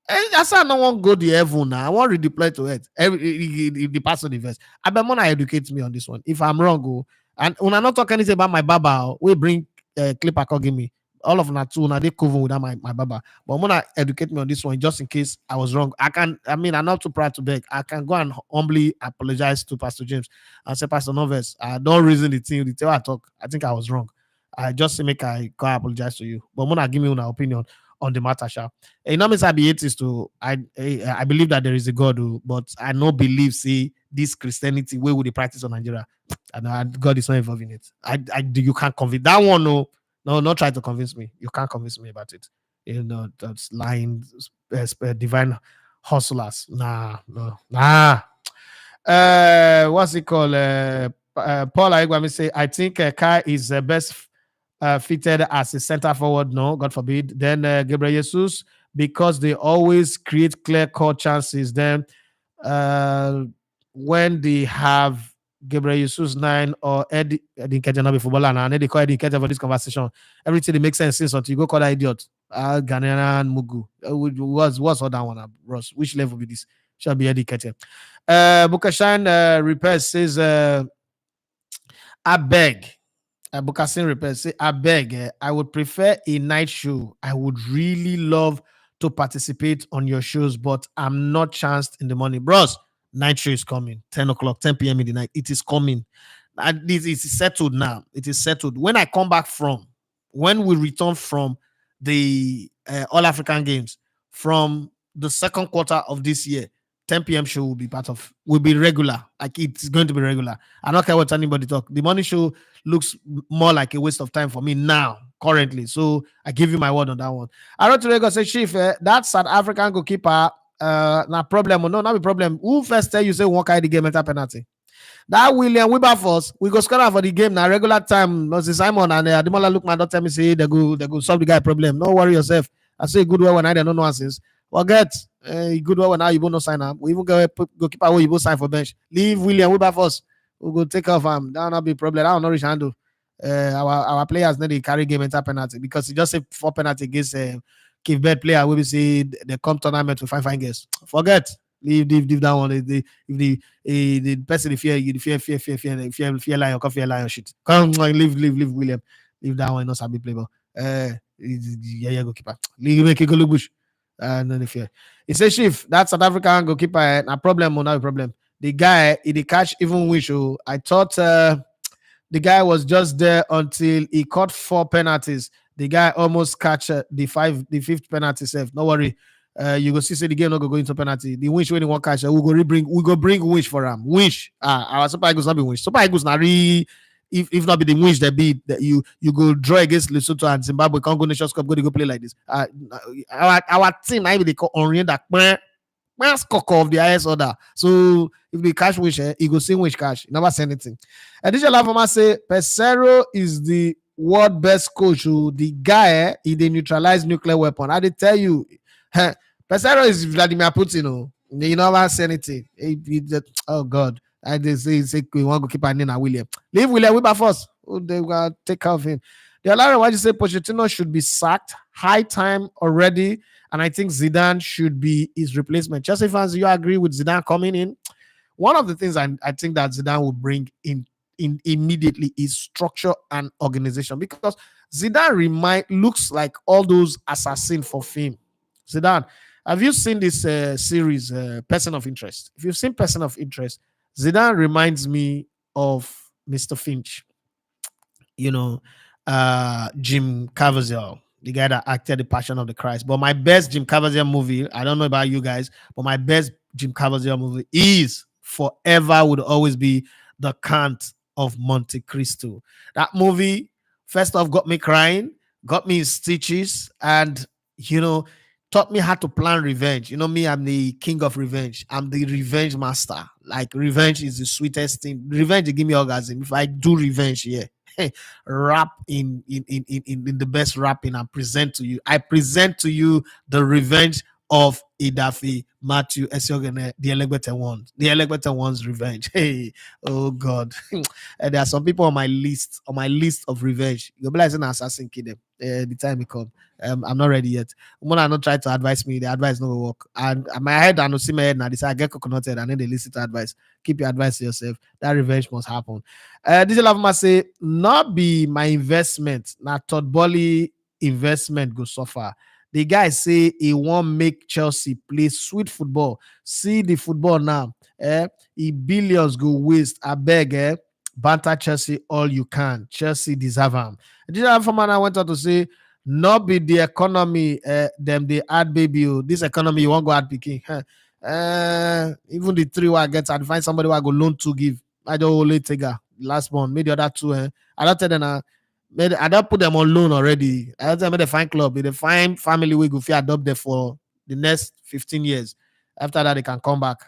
I say I don't want to go to heaven now. I want to redeploy to earth. The person invest. I bet Mona educate me on this one. If I'm wrong, go. And when I not talk anything about my baba, we bring clip I give me. All of that too. Now they cover without my baba. But Mona educate me on this one just in case I was wrong. I'm not too proud to beg. I can go and humbly apologize to Pastor James and say, Pastor Noves, I don't reason the thing. The I talk, I think I was wrong. I just say make I go apologize to you. But Mona give me an opinion on the matter, sha. You know, I be atheist too. I believe that there is a God, but I no believe see this Christianity where would they practice on Nigeria, and God is not involved in it. You can't convince that one. No, not try to convince me. You can't convince me about it. That's lying, divine hustlers. Nah, no, nah. What's it called? Paul Aigwami say, I think Kai is the best fitted as a center forward. No, God forbid. Then Gabriel Jesus, because they always create clear-cut chances. Then when they have Gabriel Jesus 9 or Eddie Nketiah be footballer and they call Eddie Nketiah for this conversation, everything makes sense since until you go call that idiot. Ghanaian Mugu. What's all that one, Ross? Which level be this? Shall be Eddie Nketiah. Bukashan Repairs says, I beg. Bukasin Repairs say, I beg. I would prefer a night show. I would really love to participate on your shows, but I'm not chanced in the morning. Bros, night show is coming. 10 o'clock, 10 p.m. in the night. It is coming. It is settled now. It is settled. When we return from the All African Games, from the second quarter of this year, 10 p.m. show will be regular. Like it's going to be regular. I don't care what anybody talk. The morning show looks more like a waste of time for me now, currently. So I give you my word on that one. I wrote to Lagos, say, Chief, that South African goalkeeper, not problem or no, not a problem. Who first tell you say won't carry the game enter penalty? That William Wilberforce, we go score for the game now. Regular time. Moses Simon and Ademola Lookman don't tell me say they go solve the guy problem. Don't worry yourself. I say good well when I don't know nonsense. Forget good well when now you won't sign up. We even go keep away you both sign for bench. Leave William Wilberforce. We go take off him. That will not be a problem. I will not reach handle. Our players need to carry game enter penalty because he just say 4 penalty against Cape Verde player. We say they come tournament to find guests. Forget. Leave that one. The person the fear you the fear lion, come fear lion shit. Come leave William. Leave that one, not Sabi play ball. Yeah, goalkeeper. Leave make it go look bush. No the fear. He says shift. That South African goalkeeper, a problem or not a problem. The guy, he catch even wish. Oh, I thought the guy was just there until he caught 4 penalties. The guy almost catch the fifth penalty safe. No worry. You go see say the game not go into penalty. The wish when he won't catch, we go bring wish for him. Wish. Our Super Eagles not be wish. Super Eagles not really. If not be the wish that be that you go draw against Lesotho and Zimbabwe can't go Nations Cup go play like this. Our team I they call on that man's cock of the highest order. So if the cash wish, he go see wish cash. He never say anything. Additional Lafama say Pesero is the world best coach. Who the guy he they neutralize nuclear weapon. I did tell you, Pesero is Vladimir Putin. Oh. You never say anything. Oh God. I did say we want to keep an in William. Leave William Weber first. Oh, they will take care of him. The Alara, why you say Pochettino should be sacked? High time already. And I think Zidane should be his replacement. Chelsea fans, you agree with Zidane coming in? One of the things I think that Zidane will bring in immediately is structure and organization because Zidane looks like all those assassins for fame. Zidane, have you seen this series, Person of Interest? If you've seen Person of Interest, Zidane reminds me of Mr. Finch, you know, Jim Caviezel, the guy that acted The Passion of the Christ. But my best Jim Caviezel movie, I don't know about you guys, but my best Jim Caviezel movie is forever would always be The Count of Monte Cristo. That movie, first off, got me crying, got me in stitches, and taught me how to plan revenge. You know me, I'm the king of revenge. I'm the revenge master. Like revenge is the sweetest thing. Revenge give me orgasm. If I do revenge, yeah. Rap in the best rapping and present to you. I present to you the revenge of Idafi, Matthew, Esiogene, the Elegbete ones. The Elegbete ones revenge. Hey, oh God. And there are some people on my list of revenge. You'll be like an assassin kill them. The time it come. I'm not ready yet. When I not try to advise me, the advice no work. And my head, I know see my head now. This I get coconutted and then they listen to advice. Keep your advice to yourself. That revenge must happen. This Lavama say, not be my investment. Now Todd Bolly investment go suffer. The guy say he won't make Chelsea play sweet football. See the football now. He billions go waste. I beg, banter Chelsea all you can. Chelsea deserve him. This Lavama went on to say, not be the economy them they add baby. This economy you won't go add picking. Even the 3 I get, I'd find somebody who I go loan to give. I don't only take last one, maybe the other 2. I don't tell them I don't put them on loan already. I don't tell them they find club, they find family we go feel adopt them for the next 15 years. After that, they can come back.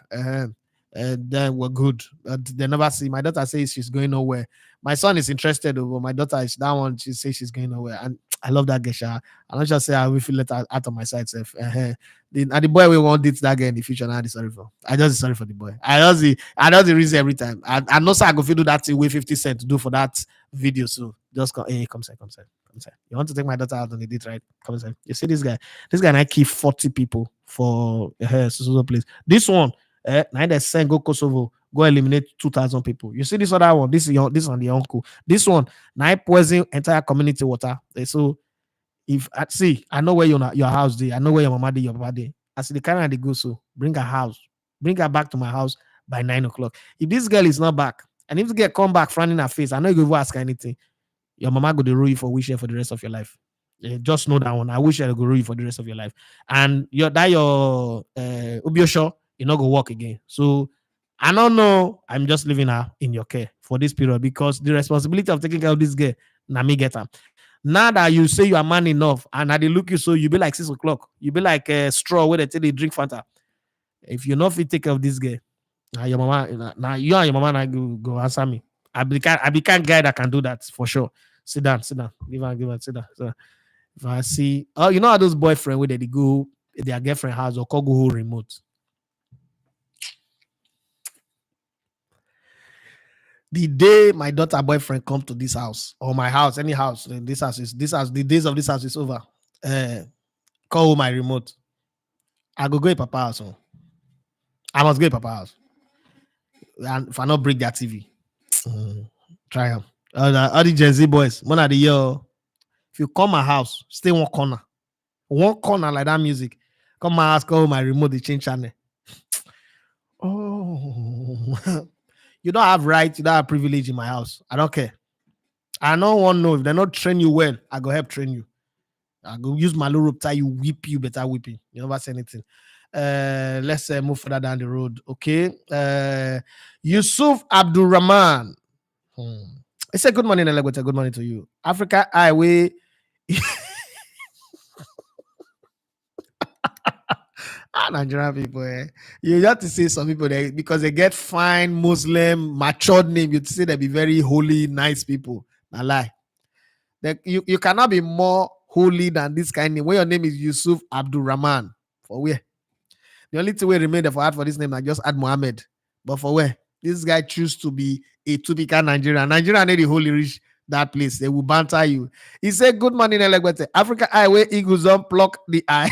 And then we're good. They never see. My daughter says she's going nowhere. My son is interested, but my daughter is that one. She says she's going nowhere, and I love that Gesha. I'm not just say I will feel let out of my side. The boy we want it that guy in the future. Now, sorry for. I just sorry for the boy. I know the reason every time. I know I go feel do that thing with 50 cents to do for that video. So just come. Hey, come say. You want to take my daughter out on the date, right? Come inside. You see this guy. This guy and I keep 40 people for so place. This one. Now they send go Kosovo, go eliminate 2,000 people. You see this other one, this on the uncle. This one, now poison entire community water. So if I know where your house day, I know where your mama day, your papa day. I see the kind of they go so bring her back to my house by 9 o'clock. If this girl is not back, and if the girl come back frowning her face, I know you go ask her anything. Your mama go to rule you for wish for the rest of your life. Just know that one. I wish I could rule you for the rest of your life. And your Ubiosho, you're not gonna work again. So I don't know. I'm just leaving her in your care for this period because the responsibility of taking care of this girl, now me get her. Now that you say you are man enough and I they look you so you be like 6 o'clock, you be like a straw where they tell you drink Fanta. If you're not fit take care of this girl, now your mama, now you and your mama now go answer me. I become guy that can do that for sure. Sit down. Give her, sit down. So if I see, you know how those boyfriend where they go their girlfriend house or call go home remote. The day my daughter boyfriend come to this house or my house, any house, this house, the days of this house is over. Uh, call my remote. I go at Papa house. Oh. I must go at Papa house. And if I not break that TV, try them. All the Gen Z boys, one of the year. Oh, if you come my house, stay one corner like that music. Come my house, call my remote, the change channel. Oh, you don't have right, you don't have privilege in my house. I don't care. I don't want to know if they not train you well. I go help train you. I go use my little rope tie you, whip you, better whipping. You never say anything. Let's move further down the road. Okay. Yusuf Abdul Rahman. I said good morning, Elegweta. Good morning to you. Africa Highway. Nigerian people, you have to say some people there because they get fine Muslim matured name. You say they be very holy, nice people. I lie. You cannot be more holy than this kind of name. When your name is Yusuf Abdul Rahman, for where? The only thing we remain for add for this name, I just add Muhammad. But for where? This guy choose to be a typical Nigerian. Nigerian need the holy rich that place. They will banter you. He said, good morning, Elegbete. Africa Highway Eagles don't pluck the eye.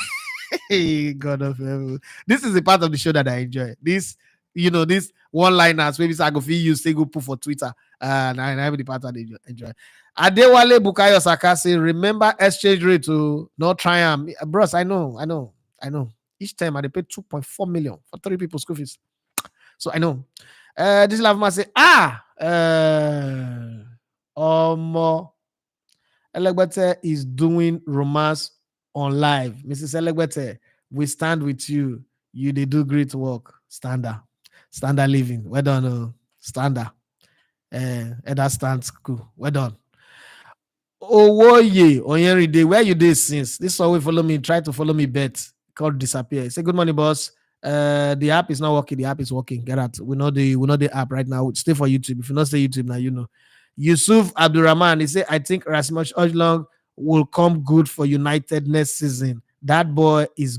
Hey, God of heaven. This is the part of the show that I enjoy. This, this one-liners, maybe I go feel you say go put for Twitter. And I have the part that I enjoy. Adewale Bukayo Saka say, remember exchange rate to not try and bros. I know. Each time I pay 2.4 million for 3 people's school fees. So I know. This love must say, Elegbete is doing romance on live. Mrs. Elegbete, we stand with you. You they do great work. Standard living. Well done. Standard. That stands cool. Well done. Oh yeah, Onyeri Day. Where you did since? This always follow me. Try to follow me. Bet called disappear. Say good morning, boss. The app is not working. The app is working. Get out. We know the app right now. Stay for YouTube. If you not say YouTube now, you know. Yusuf Abdurrahman. He say I think Rasmus Ojlong will come good for United next season. That boy is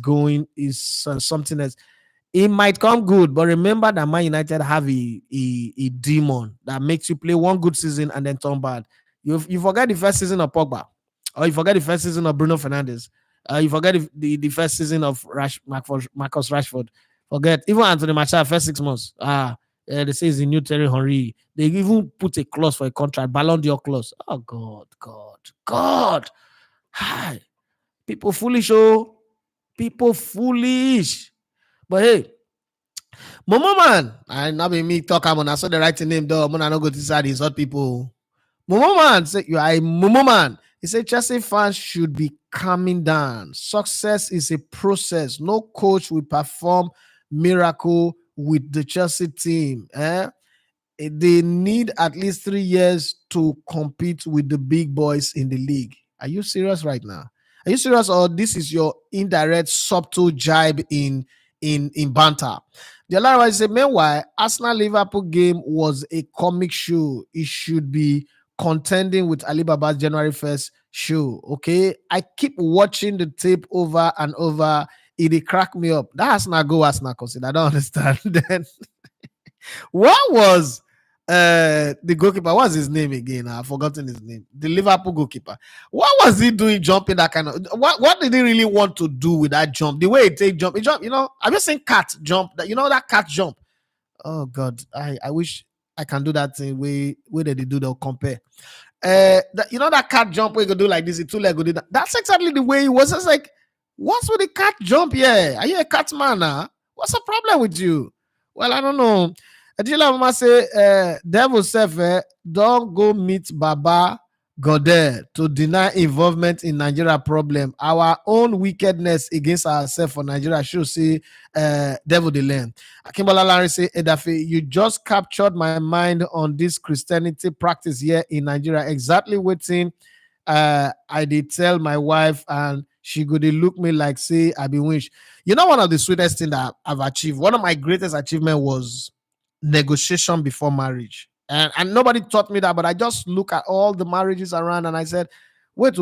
something else. It might come good, but remember that Man United have a demon that makes you play one good season and then turn bad. You forget the first season of Pogba, or you forget the first season of Bruno Fernandes. You forget the first season of Marcus Rashford. Forget even Anthony Martial first 6 months. They say it's the new Terry Henry. They even put a clause for a contract, Ballon d'Or clause. Oh God! Hi, people foolish. Oh, people foolish. But hey, Momo man, I not be me talk. I saw the right name though. I'm not go to side these hot people. Momo man, say you are a Momo man. He said Chelsea fans should be calming down. Success is a process. No coach will perform miracle with the Chelsea team. They need at least 3 years to compete with the big boys in the league. Are you serious right now? Are you serious, or this is your indirect subtle jibe in banter? The other one say, meanwhile, Arsenal Liverpool game was a comic show. It should be contending with Alibaba's January 1st show. Okay, I keep watching the tape over and over. It crack me up. That Arsenal go Arsenal consider. I don't understand. Then what was the goalkeeper? What's his name again? I've forgotten his name. The Liverpool goalkeeper. What was he doing jumping that kind of? What did he really want to do with that jump? The way he take jump, he jump. I've just seen cat jump. That that cat jump. Oh God, I wish I can do that thing where they do they'll compare. That cat jump where you go do like this, two leg go do that. That's exactly the way he was. Just like, what's with the cat jump? Yeah, are you a cat man? What's the problem with you? Well, I don't know. Adila Mama say, devil self, don't go meet Baba Godet to deny involvement in Nigeria problem. Our own wickedness against ourselves for Nigeria should say, devil the land. Akimbola Larry say, Edafe, you just captured my mind on this Christianity practice here in Nigeria. Exactly waiting. I did tell my wife and she go dey look me like say I be wish. One of the sweetest thing that I've achieved, one of my greatest achievement was negotiation before marriage. And nobody taught me that, but I just look at all the marriages around and I said, wait,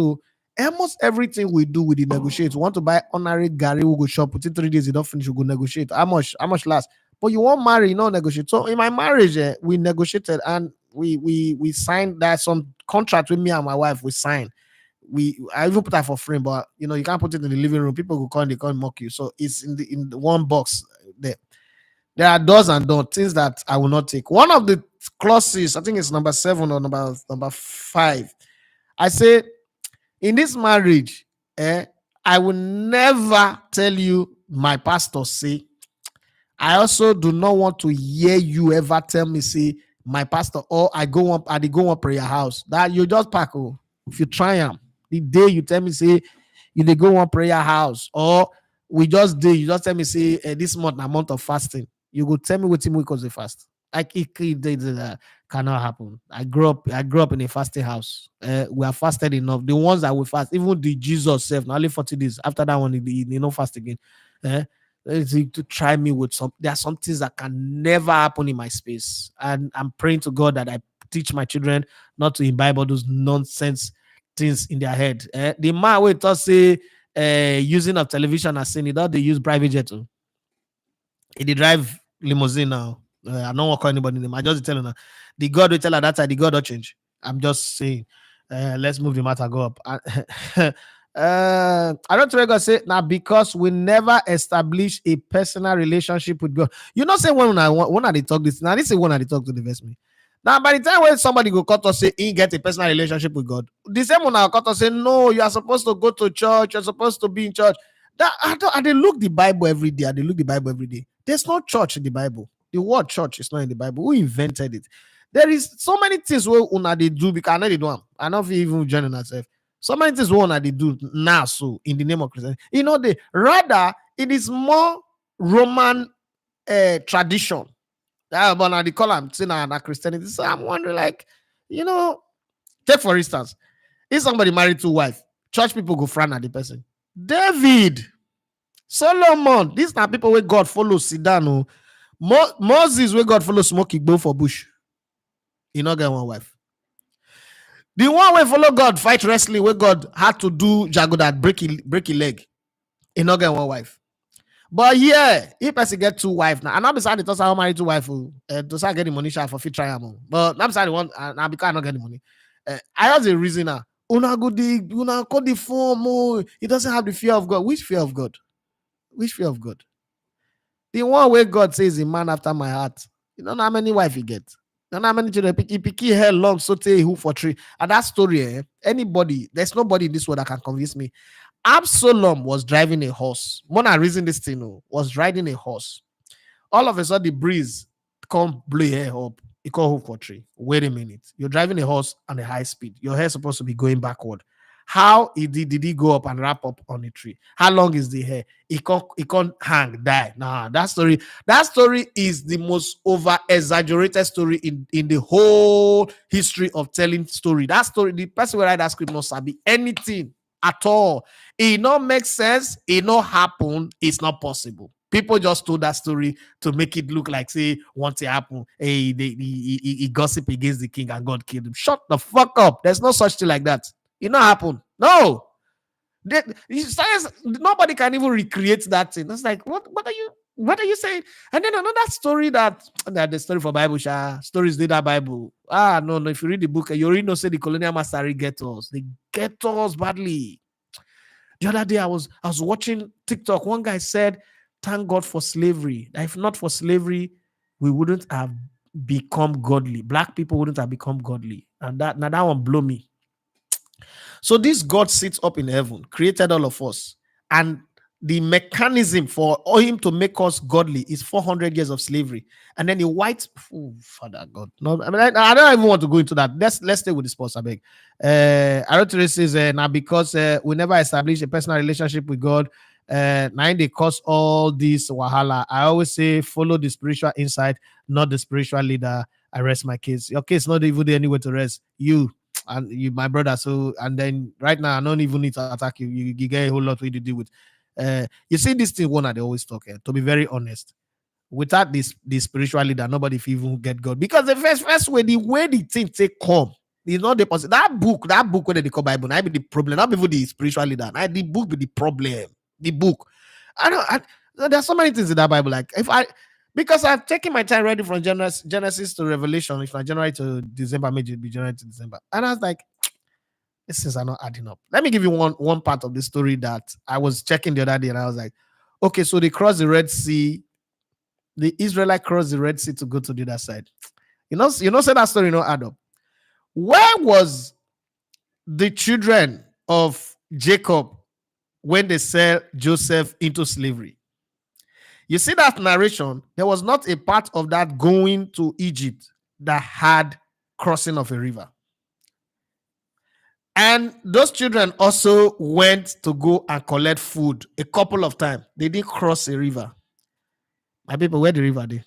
almost everything we do with the negotiate. We want to buy honorary Gary, we go shop, within 3 days, you don't finish, we go negotiate. How much last? But you won't marry, you know, negotiate. So in my marriage, we negotiated, and We signed that some contract with me and my wife. We signed. I even put that for frame, but you can't put it in the living room. People who come, they can't mock you. So it's in the one box there. There are do's and don'ts, things that I will not take. One of the clauses, I think it's number 7 or number 5. I say in this marriage, I will never tell you my pastor say. I also do not want to hear you ever tell me say my pastor or I dey go one prayer house. That you just pack. Oh, if you try am, the day you tell me say you dey go one prayer house, or you just tell me say this month na month of fasting, you go tell me wetin we cause the fast. Like it cannot happen. I grew up in a fasting house. We are fasted enough. The ones that we fast, even the Jesus self, na only 40 days. After that one, he no fast again. To try me with there are some things that can never happen in my space, and I'm praying to God that I teach my children not to imbibe all those nonsense things in their head. The man wey talk say using of television as sin, he don dey use private jet too. He dey drive limousine now. I don't want to call anybody name. I just tell her the God will tell her that time the God don't change. I'm just saying. Let's move the matter go up. I don't think God say now because we never establish a personal relationship with God. You know, say when I they talk this now, this is when I talk to the investment. Now, by the time when somebody go cut us say he get a personal relationship with God, the same one I cut us say no, you are supposed to go to church, you're supposed to be in church. That I they look the Bible every day. They look the Bible every day. There's no church in the Bible. The word church is not in the Bible. Who invented it? There is so many things where una they do because I know they do them. I know if you even join myself. So many things one they do now. So in the name of Christianity, rather it is more Roman tradition. But now they call them saying that Christianity. So I'm wondering, like, take for instance, if somebody married 2 wives, church people go frown at the person. David, Solomon, these are people where God follows sit down. Moses, where God follows smoking go for bush. He not get one wife. The one where follow God fight wrestling, where God had to do jago that break his leg. He not get one wife. But yeah, if person get 2 wives now, and I'm beside the how married 2 wives to start getting money for fit try am. But I'm beside the one now because I not getting money. I have a reason now. Una go the form. He doesn't have the fear of God. Which fear of God? Which fear of God? The one where God says a man after my heart. You don't know how many wives he get. You don't know how many children he picky hair long, so take who for tree. And that story, there's nobody in this world that can convince me. Absalom was driving a horse. When I reason this thing, was riding a horse. All of a sudden, the breeze come blow your hair up. You call hope for tree. Wait a minute. You're driving a horse on a high speed. Your hair is supposed to be going backward. How did he go up and wrap up on the tree? How long is the hair? It can't hang, die. Nah, that story is the most over exaggerated story in the whole history of telling story. That story, the person who write that script not sabi anything at all. It not make sense. It not happen. It's not possible. People just told that story to make it look like, say, once it happened, he gossip against the king and God killed him. Shut the fuck up. There's no such thing like that. It not happen. No. Science, nobody can even recreate that thing. It's like, what are you saying? And then another story that the story for Bible, stories did that Bible. No. If you read the book, you already know say the colonial master get us. They get us badly. The other day I was watching TikTok. One guy said, thank God for slavery. If not for slavery, we wouldn't have become godly. Black people wouldn't have become godly. And that one blew me. So this God sits up in heaven, created all of us, and the mechanism for him to make us godly is 400 years of slavery. And then the white, Father God, no, I don't even want to go into that. Let's stay with the sports. I beg. Aristotle says now because we never established a personal relationship with God, now they cause all this wahala. I always say follow the spiritual insight, not the spiritual leader. I rest my case. Your case not even there anywhere to rest. You and you, my brother. So and then right now I don't even need to attack you. You get a whole lot to deal with. You see this thing one they always talk. To be very honest, without this spiritual leader, nobody even get God because the first way the thing take come. It's not the possible. That book where they call Bible, I be the problem. Not even the spiritual leader. The book be the problem. The book. There's so many things in that Bible. Like Because I've taken my time ready from Genesis to Revelation. If not January to December, maybe it'll be January to December. And I was like, these things are not adding up. Let me give you one part of the story that I was checking the other day, and I was like, okay, so they crossed the Red Sea. The Israelite crossed the Red Sea to go to the other side. Say that story not add up. Where was the children of Jacob when they sell Joseph into slavery? You see that narration, there was not a part of that going to Egypt that had crossing of a river. And those children also went to go and collect food a couple of times. They didn't cross a river. My people, where the river they?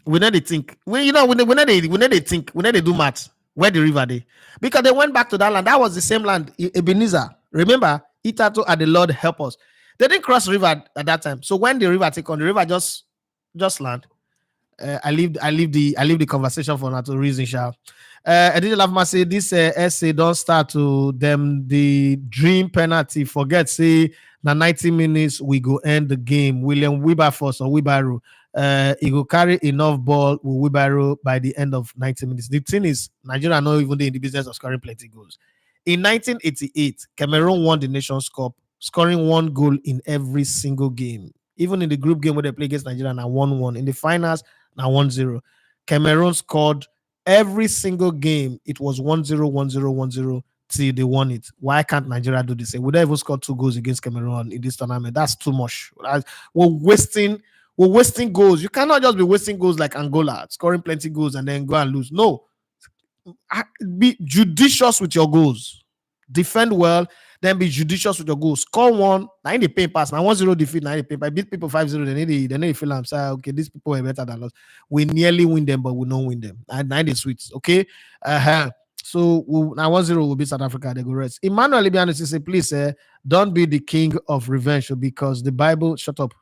We know they think. When they do maths, where the river they? Because they went back to that land. That was the same land, Ebenezer. Remember, Itato and the Lord help us. They didn't cross river at that time. So when the river take on, the river just land. I leave the conversation for now to reason, Sha. I did love my say this essay don't start to them the dream penalty. Forget say na 90 minutes we go end the game. William Wilberforce or Wibaro. He go carry enough ball with Wibaro by the end of 90 minutes. The thing is, Nigeria are not even in the business of scoring plenty goals. In 1988, Cameroon won the Nations Cup, scoring one goal in every single game. Even in the group game where they play against Nigeria, and 1-1. In the finals, now 1-0. Cameroon scored every single game. It was 1-0, 1-0, 1-0 till they won it. Why can't Nigeria do the same? We never scored 2 goals against Cameroon in this tournament. That's too much. We're wasting goals. You cannot just be wasting goals like Angola, scoring plenty goals and then go and lose. No, be judicious with your goals. Defend well, then be judicious with your goals. Score one, now in the pain pass. Now 1-0 defeat, now in the pain. I beat people 5-0, they need to feel I'm saying, okay, these people are better than us. We nearly win them, but we don't win them. And now the sweets, okay? So now 1-0 will be South Africa, they go rest. Emmanuel Libiano say, please, don't be the king of revenge because the Bible, shut up,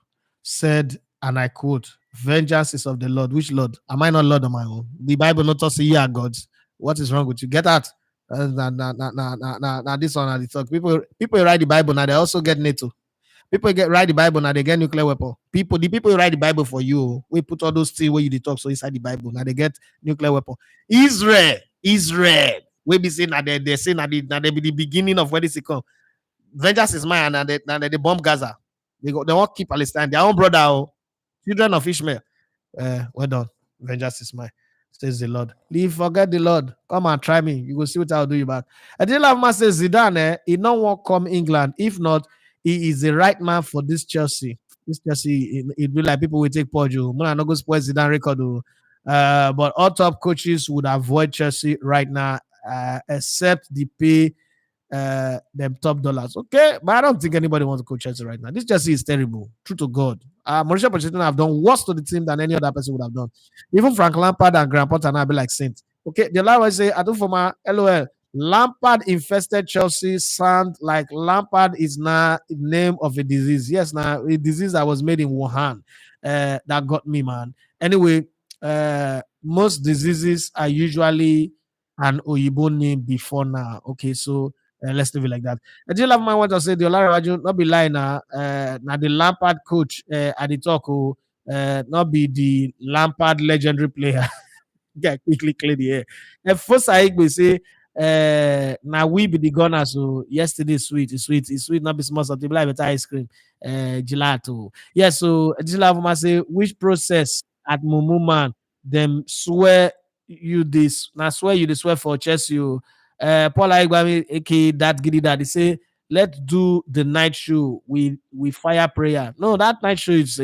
said, and I quote, vengeance is of the Lord. Which Lord? Am I not Lord on my own? The Bible not us say, yeah, gods. What is wrong with you? Get out. Now this one the talk. People write the Bible now. They also get NATO. People write the Bible now. They get nuclear weapon. The people who write the Bible for you. We put all those things where you dey talk so inside the Bible. Now they get nuclear weapon. Israel. We be saying that they say that they be the beginning of where this come. Vengeance is mine, and they bomb Gaza. They won't keep Palestine. Their own brother, children of Ishmael. Well done. Vengeance is mine, says the Lord. Leave, forget the Lord. Come and try me. You will see what I'll do you back. I did love man says Zidane, he no won't come England. If not, he is the right man for this Chelsea. This Chelsea, it be like people will take Porjo. I'm not going to spoil Zidane record. But all top coaches would avoid Chelsea right now, except the pay them top dollars. Okay, but I don't think anybody wants to coach Chelsea right now. This Chelsea is terrible. True to God. Mauricio Pochettino have done worse to the team than any other person would have done. Even Frank Lampard and Graham Potter now be like saints. Okay, the line will say, I do for my LOL. Lampard infested Chelsea sound like Lampard is now the name of a disease. Yes, now a disease that was made in Wuhan. That got me, man. Anyway, most diseases are usually an Oyibo name before now. Okay, so let's leave it like that. I do love my want to say the Olaraju not be lying now. Now the Lampard coach at the talk, not be the Lampard legendary player. Get quickly clear the air. And first I will say, now we be the gunner. So yesterday it's sweet, not be small something like better ice cream, gelato. Yeah, so I just love my say which process at Mumu man them swear you this now swear you this swear for Chelsea. Paul Aigwami, aka that giddy that they say let's do the night show with fire prayer. No, that night show is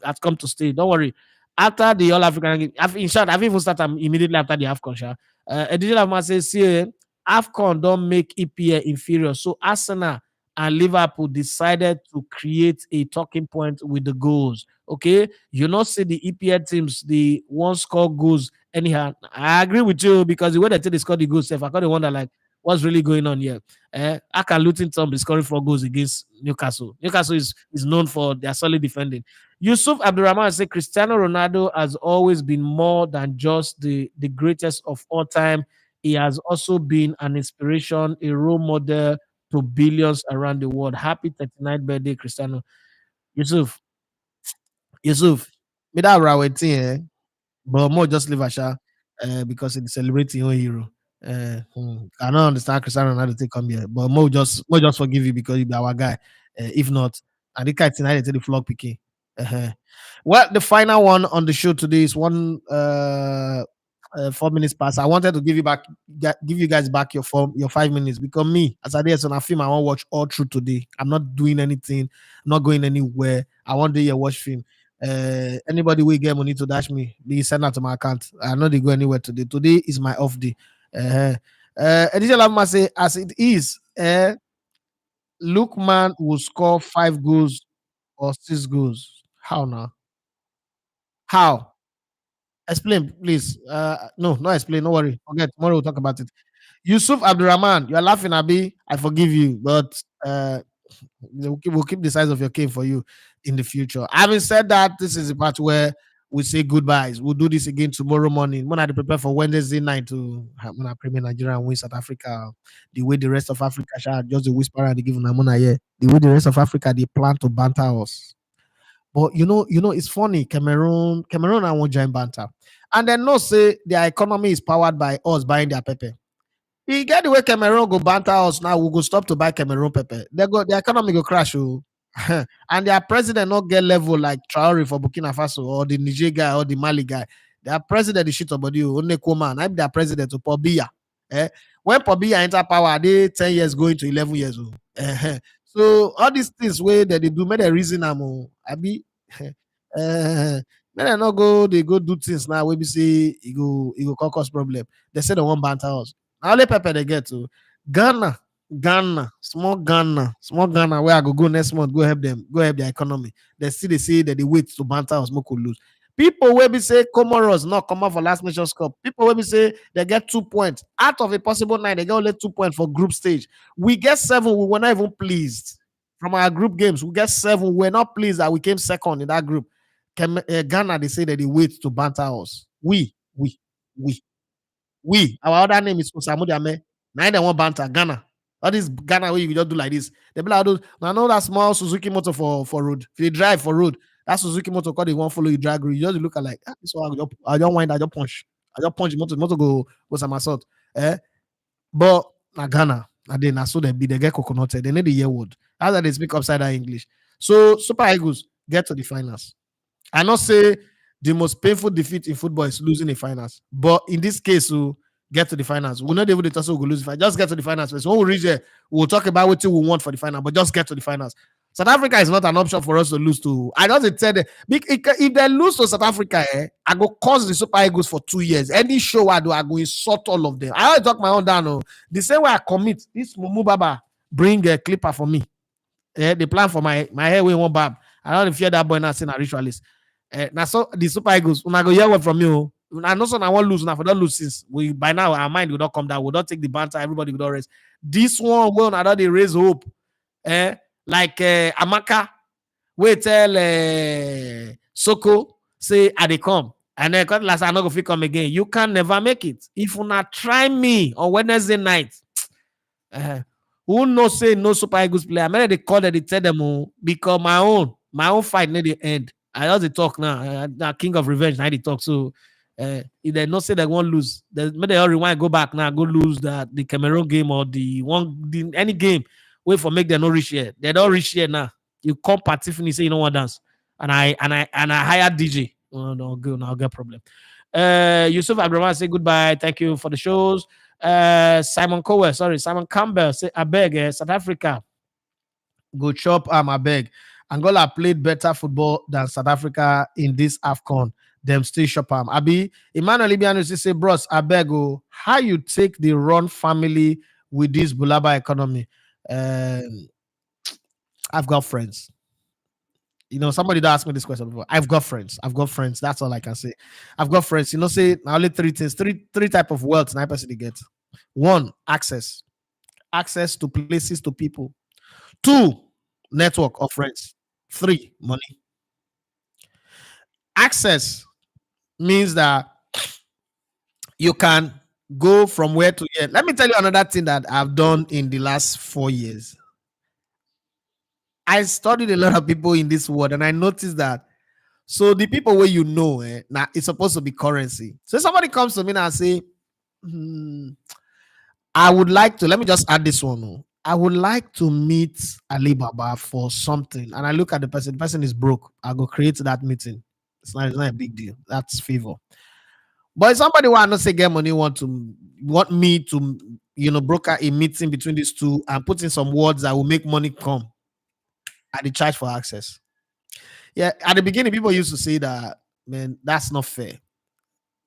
has come to stay. Don't worry. After the All African game, in short, I've even started immediately after the AFCON. Digital man says, see, AFCON don't make EPA inferior. So Arsenal and Liverpool decided to create a talking point with the goals. Okay, you not see the EPA teams, the one score goals anyhow. I agree with you because the way they score the goals, I kind of wonder like what's really going on here. I can Luton Tom be scoring 4 goals against Newcastle. Newcastle is known for their solid defending. Yusuf Abdurrahman said Cristiano Ronaldo has always been more than just the greatest of all time. He has also been an inspiration, a role model to billions around the world. Happy 39th birthday, Cristiano. Yusuf, Yusuf, me that Rawati, but more just leave Asha because it's celebrating your hero. I don't understand Cristiano Ronaldo take come here, but more just forgive you because you be our guy. If not, and the guy tonight to the vlog picking. Uh-huh. Well, the final one on the show today is 4 minutes past. I wanted to give you guys back your 5 minutes because me, as I did on a film, I want to watch all through today. I'm not doing anything, I'm not going anywhere. I want to watch film. Anybody will get money to dash me, please send that to my account. I know they go anywhere today. Today is my off day. Edition Lamma say, as it is, Lookman will score 5 goals or 6 goals. How now? How? Explain, please. No, not explain. No worry. Forget. Tomorrow we'll talk about it. Yusuf Abdurrahman, you are laughing, Abi. I forgive you, but we'll keep the size of your cave for you in the future. Having said that, this is the part where we say goodbyes. We'll do this again tomorrow morning. When I prepare for Wednesday night to when I Premier Nigeria and win South Africa, the way the rest of Africa shall just the whisper and the giving Amona here. The way the rest of Africa they plan to banter us. But it's funny. Cameroon, I won't join banter, and then no say their economy is powered by us buying their pepper. E get the way Cameroon go banter us now, we go stop to buy Cameroon pepper. The economy go crash. Oh. And their president not get level like Traore for Burkina Faso or the Niger guy or the Mali guy. Their president is shit about you. Only Koman. I'm their president to Pobia. When Pobia enter power, they 10 years going to 11 years old. So all these things where that they do, make a reason I be may not go, they go do things now. We be say it go cause problem. They say they want banter us. Now only pepper they get to Ghana, small Ghana, where I go next month, go help their economy. They say that they wait to banter us, more could lose. People will be say Comoros not come out for last Nations Cup. People will be say they get 2 points out of a possible 9. They get only 2 points for group stage. We get 7. We were not even pleased from our group games. We get 7. We're not pleased that we came second in that group. Ghana, they say that they wait to banter us. We. Our other name is Osamudiame. Now they want banter. Ghana. All this Ghana where you just do like this. They be like those. I know that small Suzuki motor for road. If you drive for road, that Suzuki motor called they won't follow you drag road. You just look at like this one. I don't wind. I just punch. I just punch the motor go some assault. But na Ghana. And then so they get coconutted. They need the year word. How that they speak upside down English. So Super Eagles get to the finals. I not say the most painful defeat in football is losing the finals, but in this case, we get to the finals. We're not able to also lose the finals. Just get to the finals first. When we reach there, we'll talk about what we want for the final, but just get to the finals. South Africa is not an option for us to lose to. I just said if they lose to South Africa, I go cause the Super Eagles for 2 years. Any show I do, I go insult all of them. I always talk my own down. Oh. The same way I commit, this Mumu Baba bring a clipper for me. The plan for my hair we won't bab. I don't fear that boy now saying a ritualist. Now so the Super Eagles, when I go hear word from you, I know so I won't lose now for don't lose since we by now our mind will not come down, we'll not take the banter, everybody will not rest. This one will not they raise hope. Like Amaka, we tell Soko, say I they come. And then last I not go fit come again. You can never make it. If you not try me on Wednesday night, who no say no Super Eagles player? I mean they call that they tell them because my own fight near the end. I just dey talk now. King of revenge. Now they talk. So if they not say they won't lose, they all rewind, go back now, go lose the Cameroon game or any game. Wait for make them not reach here. They don't reach here now. You come pat Tiffany say you don't want dance, and I hire DJ. Oh, no, good. Now I'll get problem. Yusuf Abdurrahman say goodbye. Thank you for the shows. Simon Campbell say I beg South Africa go chop I beg. Angola played better football than South Africa in this AFCON. Them still shop Abi Emmanuel Ibiano say, bros, I beg how you take the run family with this Bulaba economy? I've got friends. Somebody that asked me this question before. I've got friends. That's all I can say. I've got friends. Say only three things, three type of wealth and person get. One, access to places, to people. Two, network of friends. Three, money. Access means that you can go from where to here. Let me tell you another thing that I've done in the last 4 years. I studied a lot of people in this world, and I noticed that So the people where you know, now it's supposed to be currency. So somebody comes to me and say, hmm, I would like to, let me just add this one. I would like to meet Alibaba for something. And I look at the person is broke. I go create that meeting. It's not a big deal. That's favor. But if somebody who I not say get money want me to broker a meeting between these two and put in some words that will make money come at the charge for access. Yeah, at the beginning, people used to say that, man, that's not fair.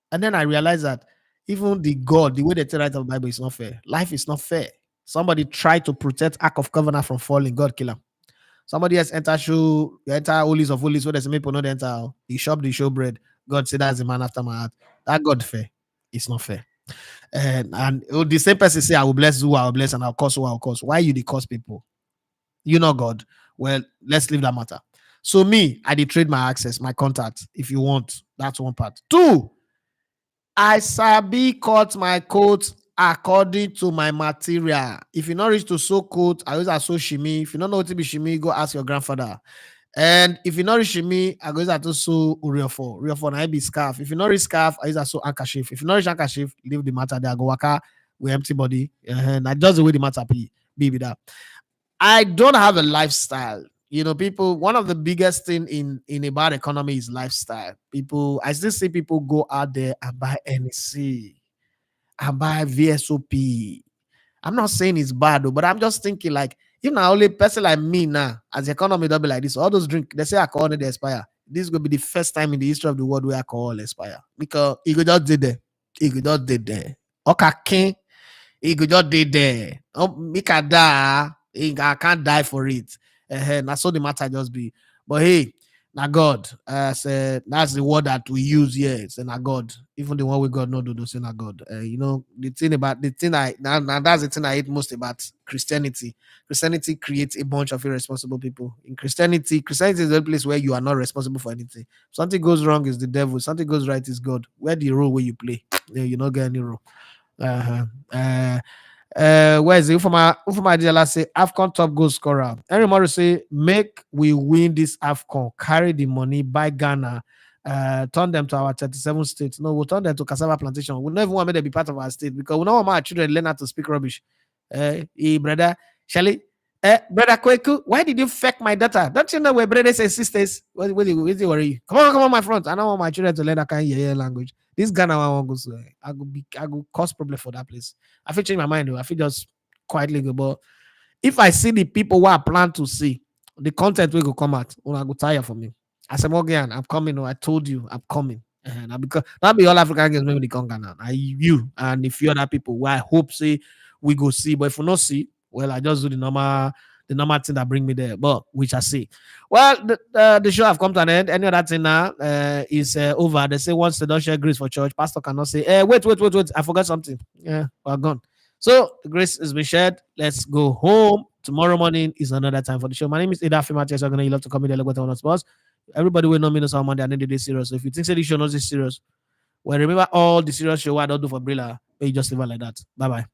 And then I realized that even the God, the way they tell right of the Bible is not fair. Life is not fair. Somebody tried to protect Ark of Covenant from falling, God kill him. Somebody else enter holies of holies where there's a people not enter. He shop the show bread. God said that's a man after my heart. That God fair. It's not fair. And the same person say, I will bless who I will bless and I'll curse who I'll curse. Why you the curse people? You know God. Well, let's leave that matter. So me, I did trade my access, my contact. If you want, that's one part. Two, I sabi cut my coat according to my material. If you not reach to sew coat, I use a sew shimi. If you don't know what to be shimi, go ask your grandfather. And if you not reach shimi, I go use a to sew uriofo. Uriofo na be scarf. If you not reach scarf, I use a sew handkerchief. If you not reach handkerchief, leave the matter there. Go waka with empty body. And I just the way the matter be with that. I don't have a lifestyle. People, one of the biggest thing in a bad economy is lifestyle. People, I still see people go out there and buy NEC and buy VSOP. I'm not saying it's bad though, but I'm just thinking like, if now only person like me now, as the economy don't be like this, all those drink, they say alcohol they expire. This will be the first time in the history of the world where alcohol expire. Because it could just did there. It could just did there. Okay, he could just did there. Oh, make a die. I can't die for it. That's all the matter just be. But hey, now God, say that's the word that we use here. It's not God. Even the one we God no do those say not God. That's the thing I hate most about Christianity. Christianity creates a bunch of irresponsible people. In Christianity is the place where you are not responsible for anything. Something goes wrong is the devil. Something goes right is God. Where the role where you play, you not get any role. Uh-huh. Where is it? Ufoma Adela say AFCON top goal scorer. Henry Morris say make we win this AFCON, carry the money, buy Ghana, turn them to our 37 states. No, we'll turn them to cassava plantation. We don't even want them to be part of our state because we don't want our children learn how to speak rubbish. Brother, Shelly, brother Kweku, why did you fake my daughter? Don't you know where brothers and sisters? What worry? Come on, my front. I don't want my children to learn that kind of language. This Ghana one goes. I go cause problem for that place. I feel change my mind though. I feel just quietly go. But if I see the people who I plan to see, the content will go come out, I go tire for me. I said, Morgan, I'm coming. I told you I'm coming. And because that be all African games, maybe the come Ghana. You and a few other people who I hope say we go see. But if we not see, well, I just do the normal thing that bring me there. But which I see. Well, the show have come to an end. Any other thing now is over. They say once they don't share grace for church, pastor cannot say, wait. I forgot something. Yeah, we're gone. So the grace has been shared. Let's go home. Tomorrow morning is another time for the show. My name is Ida Fimatias. I'm going to love to come in the on sports. Everybody will know me on Monday. I need to be serious. So if you think this show not this serious, well, remember all the serious show I don't do for Brilla, you just leave it like that. Bye bye.